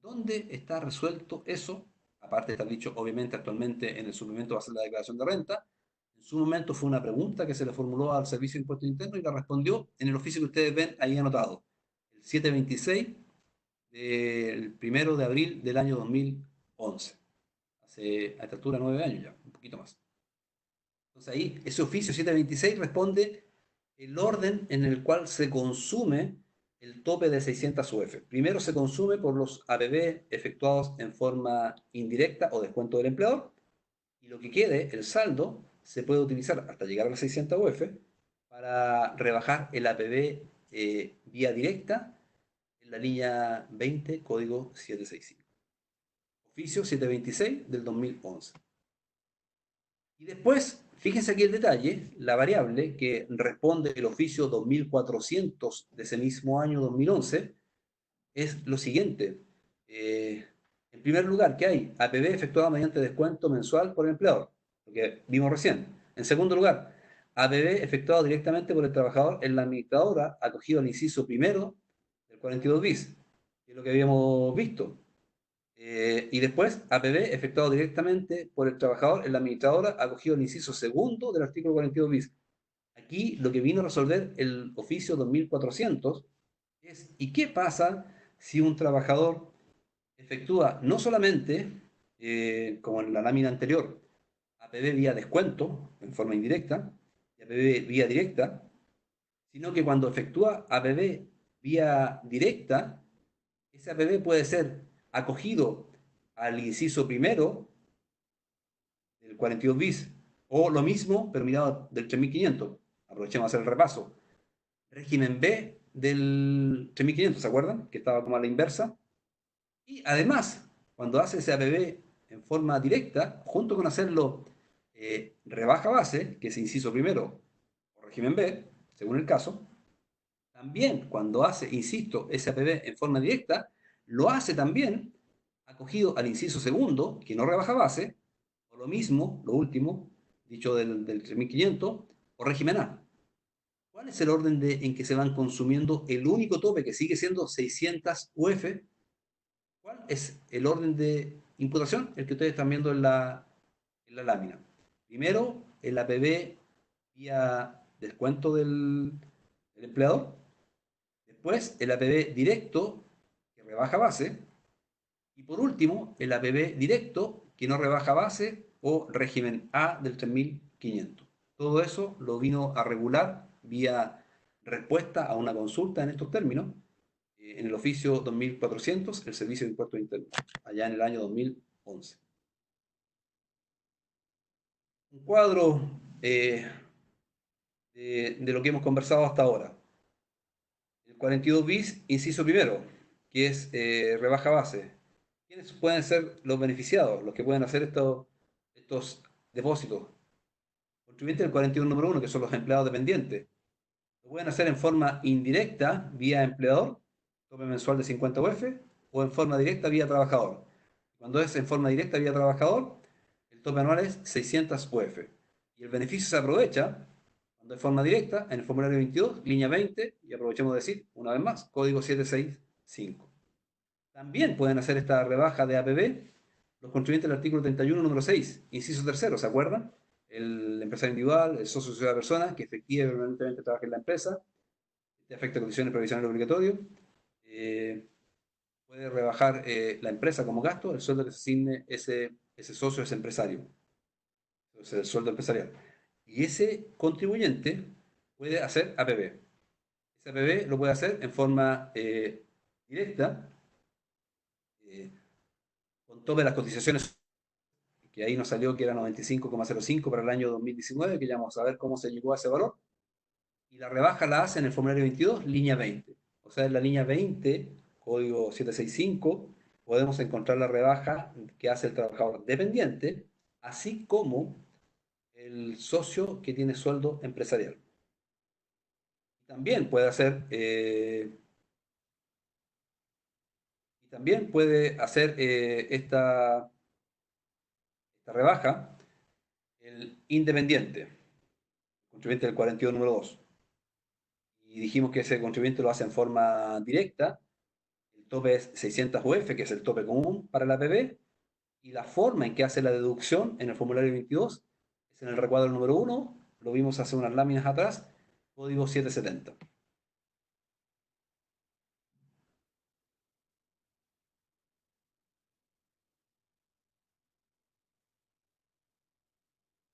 ¿Dónde está resuelto eso? Aparte de estar dicho, obviamente, actualmente en el suplemento va a ser la declaración de renta. En su momento fue una pregunta que se le formuló al Servicio de Impuestos Internos y la respondió en el oficio que ustedes ven ahí anotado. El 726 del 1 de abril del año 2011. Hace a esta altura 9 años ya, un poquito más. Entonces ahí, ese oficio 726 responde el orden en el cual se consume el tope de 600 UF. Primero se consume por los APB efectuados en forma indirecta o descuento del empleador, y lo que quede, el saldo, se puede utilizar hasta llegar a las 600 UF para rebajar el APB vía directa en la línea 20, código 765. Oficio 726 del 2011. Y después, fíjense aquí el detalle, la variable que responde el oficio 2400 de ese mismo año 2011 es lo siguiente. En primer lugar, ¿qué hay? APB efectuado mediante descuento mensual por el empleador, lo que vimos recién. En segundo lugar, APB efectuado directamente por el trabajador en la administradora, acogido al inciso primero del 42 bis, que es lo que habíamos visto. Y después, APB efectuado directamente por el trabajador en la administradora, acogido al inciso segundo del artículo 42 bis. Aquí lo que vino a resolver el oficio 2400 es, ¿y qué pasa si un trabajador efectúa no solamente, como en la lámina anterior, APB vía descuento, en forma indirecta, y APB vía directa, sino que cuando efectúa APB vía directa, ese APB puede ser acogido al inciso primero del 42 bis, o lo mismo, pero mirado del 3500. Aprovechemos a hacer el repaso. Régimen B del 3500, ¿se acuerdan? Que estaba como a la inversa. Y además, cuando hace ese APB en forma directa, junto con hacerlo rebaja base, que es inciso primero, o régimen B, según el caso, también cuando hace, insisto, ese APB en forma directa, lo hace también acogido al inciso segundo, que no rebaja base, o lo mismo, lo último, dicho del 3500, o régimen A. ¿Cuál es el orden en que se van consumiendo el único tope que sigue siendo 600 UF? ¿Cuál es el orden de imputación? El que ustedes están viendo en la lámina. Primero, el APB vía descuento del empleador. Después, el APB directo, que rebaja base. Y por último, el APB directo, que no rebaja base, o régimen A del 3500. Todo eso lo vino a regular vía respuesta a una consulta en estos términos, en el oficio 2400, el Servicio de Impuestos Internos, allá en el año 2011. Un cuadro de lo que hemos conversado hasta ahora. El 42 bis, inciso primero, que es rebaja base. ¿Quiénes pueden ser los beneficiados, los que pueden hacer estos depósitos? Contribuyentes del 41 número uno, que son los empleados dependientes. Lo pueden hacer en forma indirecta, vía empleador, tope mensual de 50 UF, o en forma directa, vía trabajador. Cuando es en forma directa, vía trabajador, el tope anual es 600 UF. Y el beneficio se aprovecha de forma directa en el formulario 22, línea 20, y aprovechemos de decir, una vez más, código 765. También pueden hacer esta rebaja de APB los contribuyentes del artículo 31, número 6, inciso tercero, ¿se acuerdan? El empresario individual, el socio de la persona que efectiva y permanentemente trabaja en la empresa, te afecta a condiciones provisionales obligatorias, puede rebajar la empresa como gasto el sueldo que se asigne ese socio, ese empresario, entonces el sueldo empresarial. Y ese contribuyente puede hacer APB. Ese APB lo puede hacer en forma directa, con tope de las cotizaciones, que ahí nos salió que era 95,05 para el año 2019, que ya vamos a ver cómo se llegó a ese valor. Y la rebaja la hace en el formulario 22, línea 20. O sea, en la línea 20, código 765, podemos encontrar la rebaja que hace el trabajador dependiente, así como el socio que tiene sueldo empresarial. También puede hacer esta rebaja el independiente, contribuyente del 42 número 2. Y dijimos que ese contribuyente lo hace en forma directa. El tope es 600 UF, que es el tope común para la APB, y la forma en que hace la deducción en el formulario 22 es en el recuadro número 1, lo vimos hace unas láminas atrás, código 770.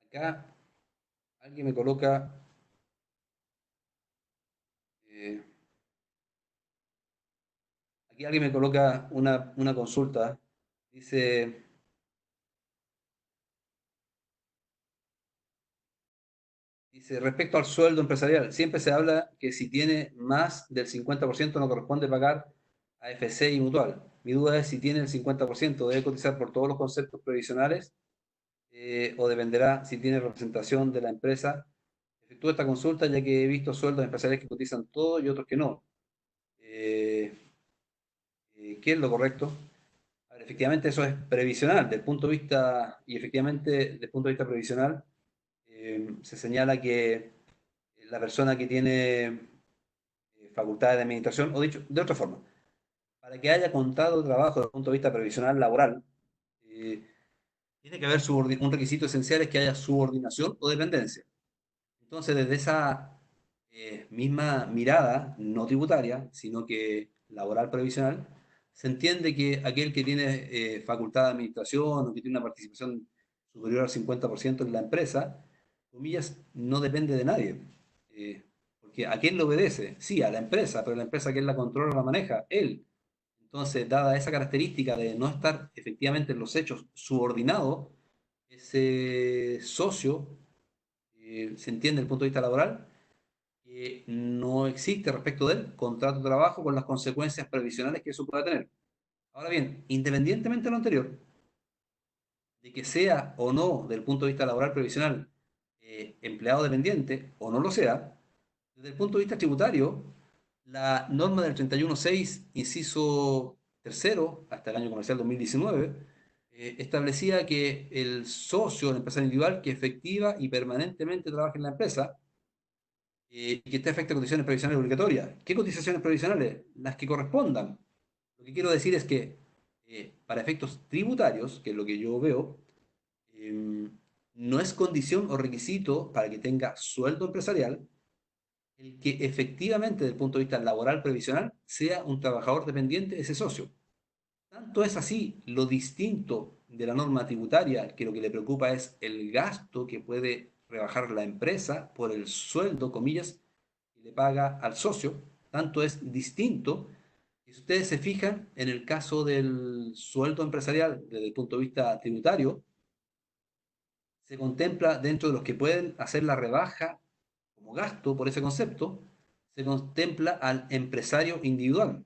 Acá alguien me coloca eh, aquí alguien me coloca una consulta. Dice, respecto al sueldo empresarial, siempre se habla que si tiene más del 50% no corresponde pagar AFC y mutual. Mi duda es si tiene el 50%, ¿debe cotizar por todos los conceptos previsionales o dependerá si tiene representación de la empresa? Efectúo esta consulta ya que he visto sueldos empresariales que cotizan todo y otros que no. Eh, ¿Qué es lo correcto? A ver, efectivamente eso es previsional, del punto de vista, y efectivamente desde el punto de vista previsional, se señala que la persona que tiene facultades de administración, o dicho de otra forma, para que haya contrato de trabajo desde el punto de vista previsional laboral, eh, tiene que haber un requisito esencial es que haya subordinación o dependencia. Entonces, desde esa misma mirada, no tributaria, sino que laboral previsional, se entiende que aquel que tiene facultad de administración o que tiene una participación superior al 50% en la empresa, comillas, no depende de nadie. Eh, porque ¿a quién le obedece? Sí, a la empresa, pero la empresa ¿quién la controla o la maneja? Él. Entonces, dada esa característica de no estar efectivamente en los hechos subordinado, ese socio, se entiende desde el punto de vista laboral, no existe respecto de él contrato de trabajo con las consecuencias previsionales que eso pueda tener. Ahora bien, independientemente de lo anterior, de que sea o no, desde el punto de vista laboral previsional, empleado dependiente o no lo sea, desde el punto de vista tributario, la norma del 31.6, inciso tercero, hasta el año comercial 2019, establecía que el socio, el empresario individual que efectiva y permanentemente trabaja en la empresa, y que esté afecta a condiciones previsionales obligatorias. ¿Qué cotizaciones previsionales? Las que correspondan. Lo que quiero decir es que para efectos tributarios, que es lo que yo veo, eh, no es condición o requisito para que tenga sueldo empresarial el que efectivamente, desde el punto de vista laboral previsional, sea un trabajador dependiente de ese socio. Tanto es así lo distinto de la norma tributaria, que lo que le preocupa es el gasto que puede rebajar la empresa por el sueldo, comillas, que le paga al socio. Tanto es distinto. Y si ustedes se fijan, en el caso del sueldo empresarial, desde el punto de vista tributario, se contempla dentro de los que pueden hacer la rebaja como gasto por ese concepto, se contempla al empresario individual.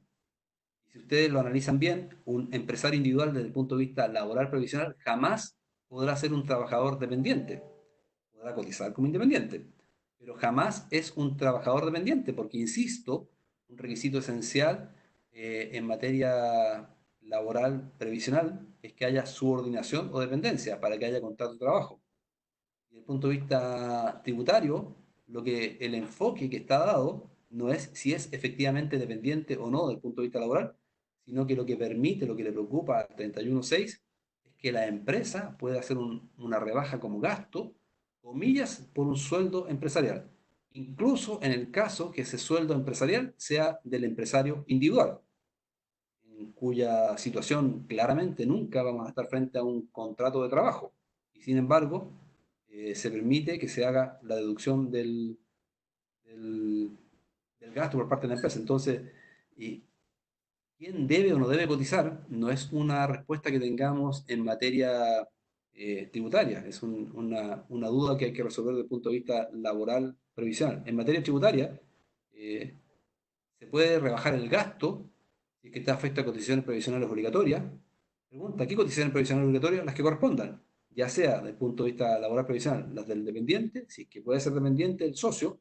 Si ustedes lo analizan bien, un empresario individual desde el punto de vista laboral previsional jamás podrá ser un trabajador dependiente. Podrá cotizar como independiente, pero jamás es un trabajador dependiente, porque, insisto, un requisito esencial en materia laboral previsional es que haya subordinación o dependencia para que haya contrato de trabajo. Desde el punto de vista tributario, el enfoque que está dado no es si es efectivamente dependiente o no desde el punto de vista laboral, sino que lo que permite, lo que le preocupa al 31.6 es que la empresa pueda hacer una rebaja como gasto, comillas, por un sueldo empresarial. Incluso en el caso que ese sueldo empresarial sea del empresario individual, en cuya situación claramente nunca vamos a estar frente a un contrato de trabajo. Y sin embargo, se permite que se haga la deducción del, del gasto por parte de la empresa. Entonces, y quién debe o no debe cotizar no es una respuesta que tengamos en materia tributaria, es una duda que hay que resolver desde el punto de vista laboral previsional. En materia tributaria, eh, se puede rebajar el gasto si es que está afecta a cotizaciones previsionales obligatorias. Pregunta, ¿qué cotizaciones previsionales obligatorias? Las que correspondan, ya sea desde el punto de vista laboral previsional, las del dependiente, si es que puede ser dependiente el socio,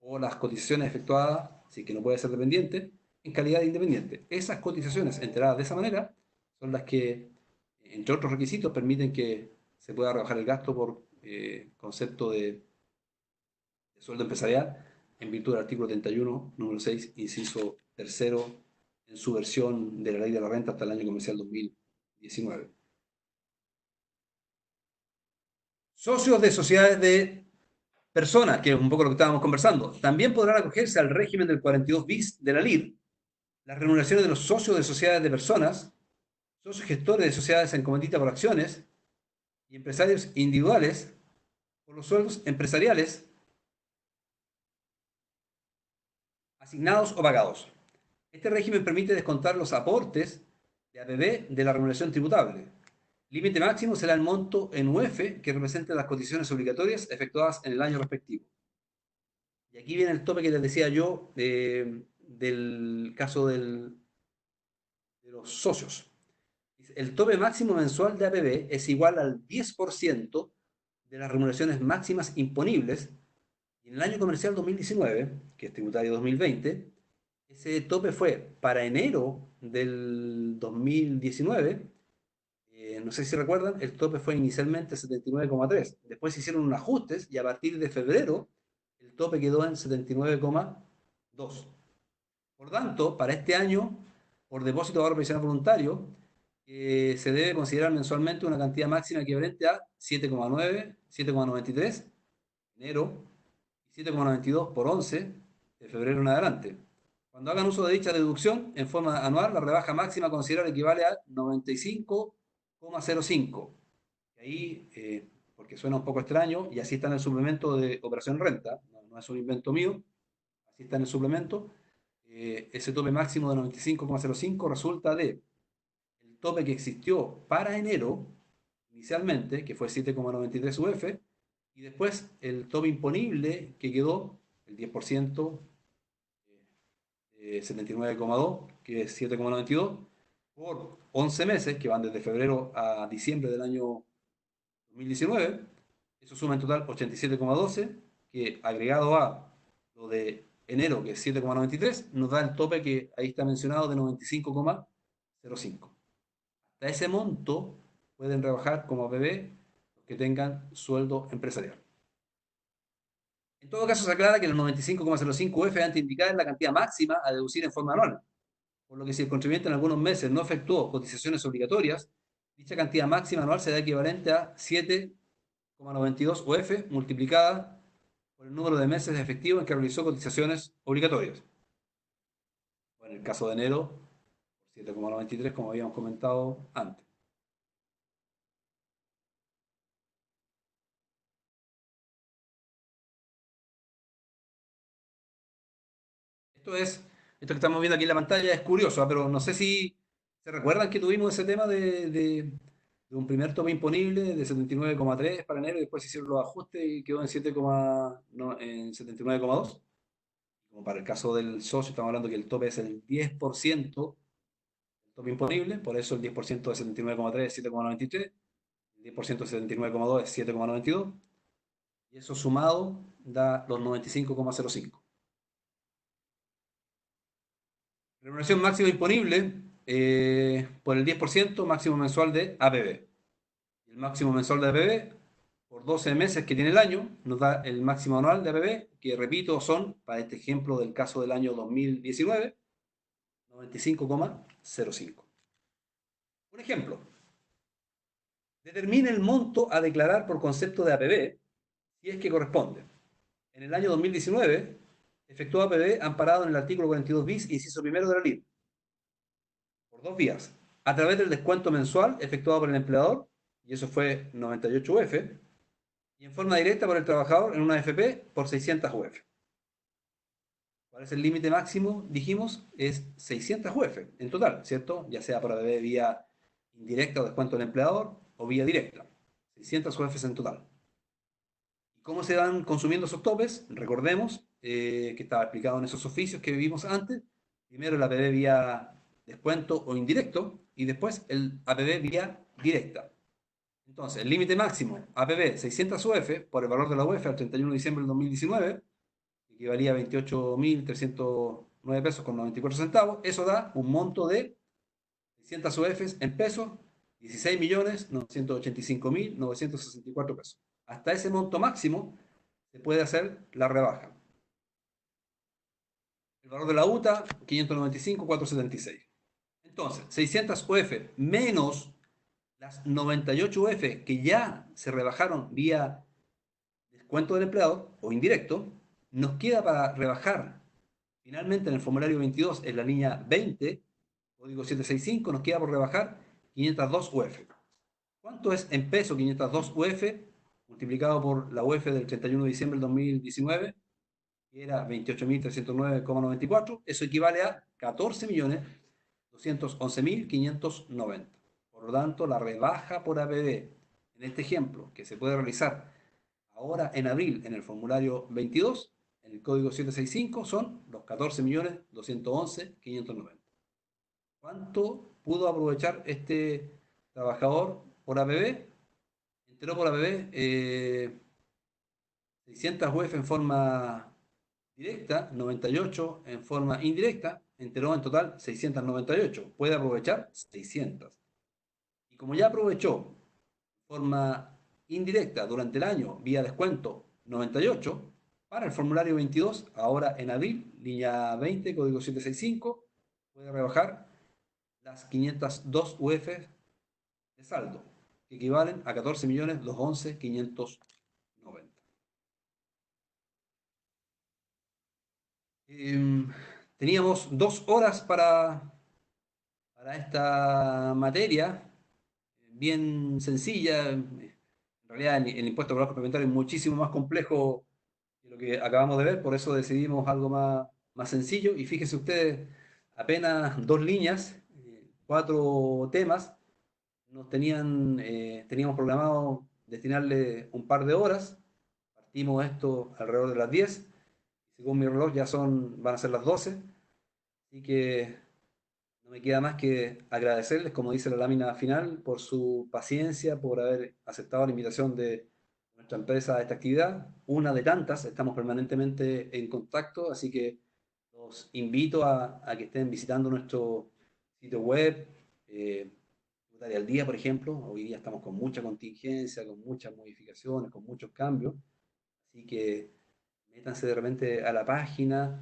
o las cotizaciones efectuadas, si es que no puede ser dependiente, en calidad de independiente. Esas cotizaciones enteradas de esa manera son las que, entre otros requisitos, permiten que se pueda rebajar el gasto por concepto de sueldo empresarial en virtud del artículo 31, número 6, inciso tercero, en su versión de la ley de la renta hasta el año comercial 2019. Socios de sociedades de personas, que es un poco lo que estábamos conversando, también podrán acogerse al régimen del 42 bis de la LIR las remuneraciones de los socios de sociedades de personas, socios gestores de sociedades en comandita por acciones y empresarios individuales por los sueldos empresariales asignados o pagados. Este régimen permite descontar los aportes de APB de la remuneración tributable. Límite máximo será el monto en UF que represente las cotizaciones obligatorias efectuadas en el año respectivo. Y aquí viene el tope que les decía yo del caso de los socios. El tope máximo mensual de APB es igual al 10% de las remuneraciones máximas imponibles. Y en el año comercial 2019, que es tributario 2020, ese tope fue para enero del 2019. No sé si recuerdan, el tope fue inicialmente 79,3. Después se hicieron unos ajustes y a partir de febrero el tope quedó en 79,2. Por tanto, para este año, por depósito de ahorro previsional voluntario, se debe considerar mensualmente una cantidad máxima equivalente a 7,9, 7,93 enero y 7,92 por 11 de febrero en adelante. Cuando hagan uso de dicha deducción en forma anual, la rebaja máxima a considerar equivale a 95,05. Ahí, porque suena un poco extraño, y así está en el suplemento de operación renta, no es un invento mío, así está en el suplemento, ese tope máximo de 95,05 resulta de el tope que existió para enero inicialmente, que fue 7,93 UF, y después el tope imponible que quedó, el 10%, 79,2, que es 7,92, por 11 meses, que van desde febrero a diciembre del año 2019. Eso suma en total 87,12, que agregado a lo de enero, que es 7,93, nos da el tope que ahí está mencionado de 95,05. Hasta ese monto pueden rebajar como APB los que tengan sueldo empresarial. En todo caso, se aclara que los 95,05 UF antes indicada es la cantidad máxima a deducir en forma anual, por lo que si el contribuyente en algunos meses no efectuó cotizaciones obligatorias, dicha cantidad máxima anual será equivalente a 7,92 UF multiplicada por el número de meses efectivos en que realizó cotizaciones obligatorias. O en el caso de enero, 7,93, como habíamos comentado antes. Esto que estamos viendo aquí en la pantalla es curioso, pero no sé si se recuerdan que tuvimos ese tema de un primer tope imponible de 79,3 para enero y después se hicieron los ajustes y quedó en 7, no, en 79,2. Como para el caso del socio, estamos hablando que el tope es el 10% del tope imponible, por eso el 10% de 79,3 es 7,93, el 10% de 79,2 es 7,92, y eso sumado da los 95,05. Remuneración máxima imponible por el 10% máximo mensual de APB. El máximo mensual de APB por 12 meses que tiene el año nos da el máximo anual de APB, que repito son, para este ejemplo del caso del año 2019, 95,05. Un ejemplo, determine el monto a declarar por concepto de APB si es que corresponde. En el año 2019 efectuó APB amparado en el artículo 42 bis, inciso primero de la ley, por dos vías. A través del descuento mensual efectuado por el empleador, y eso fue 98 UF, y en forma directa por el trabajador en una AFP por 600 UF. ¿Cuál es el límite máximo? Dijimos, es 600 UF en total, ¿cierto? Ya sea por APB vía indirecta o descuento del empleador o vía directa. 600 UF en total. ¿Y cómo se van consumiendo esos topes? Recordemos que estaba explicado en esos oficios que vimos antes. Primero el APB vía descuento o indirecto y después el APB vía directa. Entonces, el límite máximo APB 600 UF por el valor de la UF al 31 de diciembre del 2019, que equivalía a 28.309 pesos con 94 centavos, eso da un monto de 600 UF en pesos, 16.985.964 pesos. Hasta ese monto máximo se puede hacer la rebaja. El valor de la UTA, 595.476. Entonces, 600 UF menos las 98 UF que ya se rebajaron vía descuento del empleado o indirecto, nos queda para rebajar finalmente en el formulario 22, en la línea 20, código 765, nos queda por rebajar 502 UF. ¿Cuánto es en peso 502 UF multiplicado por la UF del 31 de diciembre del 2019? Que era 28.309,94, eso equivale a 14.211.590. Por lo tanto, la rebaja por APB, en este ejemplo, que se puede realizar ahora en abril en el formulario 22, en el código 765, son los 14.211.590. ¿Cuánto pudo aprovechar este trabajador por APB? Entró por APB 600 UF en forma directa, 98 en forma indirecta, enteró en total 698. Puede aprovechar 600. Y como ya aprovechó de forma indirecta durante el año vía descuento 98, para el formulario 22, ahora en abril, línea 20, código 765, puede rebajar las 502 UF de saldo, que equivalen a 14.211.590. Teníamos 2 horas para esta materia, bien sencilla. En realidad, el impuesto al valor complementario es muchísimo más complejo que lo que acabamos de ver, por eso decidimos algo más sencillo. Y fíjense ustedes, apenas 2 líneas, 4 temas, teníamos programado destinarle un par de horas. Partimos esto alrededor de las 10. Según mi reloj ya van a ser las 12. Así que no me queda más que agradecerles, como dice la lámina final, por su paciencia, por haber aceptado la invitación de nuestra empresa a esta actividad. Una de tantas, estamos permanentemente en contacto, así que los invito a que estén visitando nuestro sitio web, Tributaria al Día, por ejemplo. Hoy día estamos con mucha contingencia, con muchas modificaciones, con muchos cambios, así que métanse de repente a la página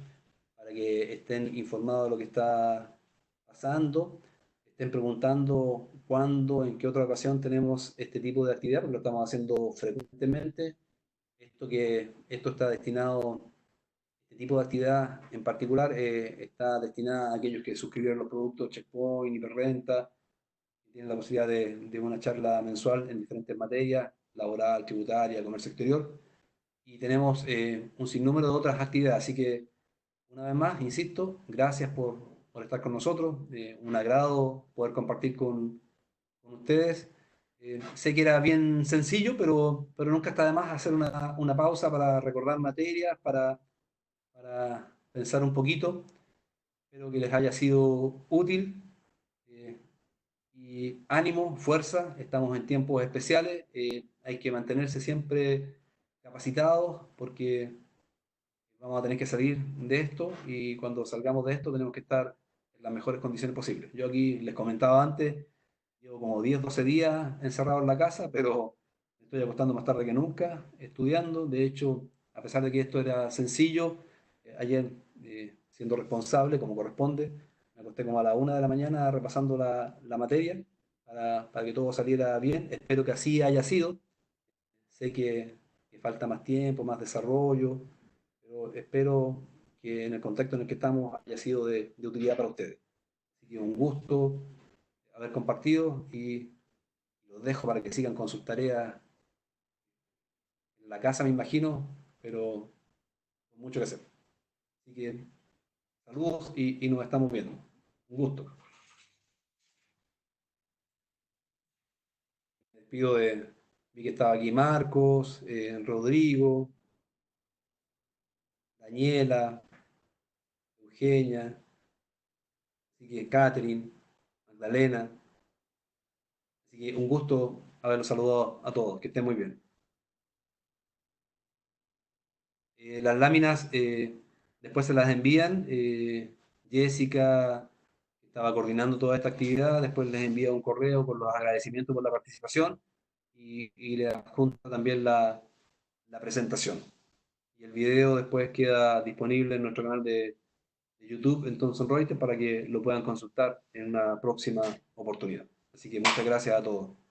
para que estén informados de lo que está pasando, estén preguntando cuándo, en qué otra ocasión tenemos este tipo de actividad, porque lo estamos haciendo frecuentemente. Esto está destinado, este tipo de actividad en particular, está destinada a aquellos que suscribieron los productos Checkpoint, Hiperrenta, y tienen la posibilidad de una charla mensual en diferentes materias, laboral, tributaria, comercio exterior, y tenemos un sinnúmero de otras actividades, así que Una vez más, insisto, gracias por estar con nosotros. Un agrado poder compartir con ustedes. Sé que era bien sencillo, pero nunca está de más hacer una pausa para recordar materias, para pensar un poquito. Espero que les haya sido útil. eh, y ánimo, fuerza, estamos en tiempos especiales. Hay que mantenerse siempre capacitados porque vamos a tener que salir de esto y cuando salgamos de esto tenemos que estar en las mejores condiciones posibles. Yo aquí les comentaba antes, llevo como 10 12 días encerrado en la casa, pero me estoy acostando más tarde que nunca, estudiando. De hecho, a pesar de que esto era sencillo, ayer, siendo responsable como corresponde, me acosté como a la 1 de la mañana repasando la materia para que todo saliera bien. Espero que así haya sido. Sé que falta más tiempo, más desarrollo, pero espero que en el contexto en el que estamos haya sido de utilidad para ustedes. Así que un gusto haber compartido y los dejo para que sigan con sus tareas en la casa, me imagino, pero con mucho que hacer. Así que saludos y nos estamos viendo. Un gusto. Me despido vi que estaba aquí Marcos, Rodrigo, Daniela, Eugenia, así que Catherine, Magdalena. Así que un gusto haberlos saludado a todos. Que estén muy bien. Las láminas después se las envían. Jessica estaba coordinando toda esta actividad, después les envía un correo con los agradecimientos por la participación y le adjunta también la presentación. Y el video después queda disponible en nuestro canal de YouTube en Thomson Reuters para que lo puedan consultar en una próxima oportunidad. Así que muchas gracias a todos.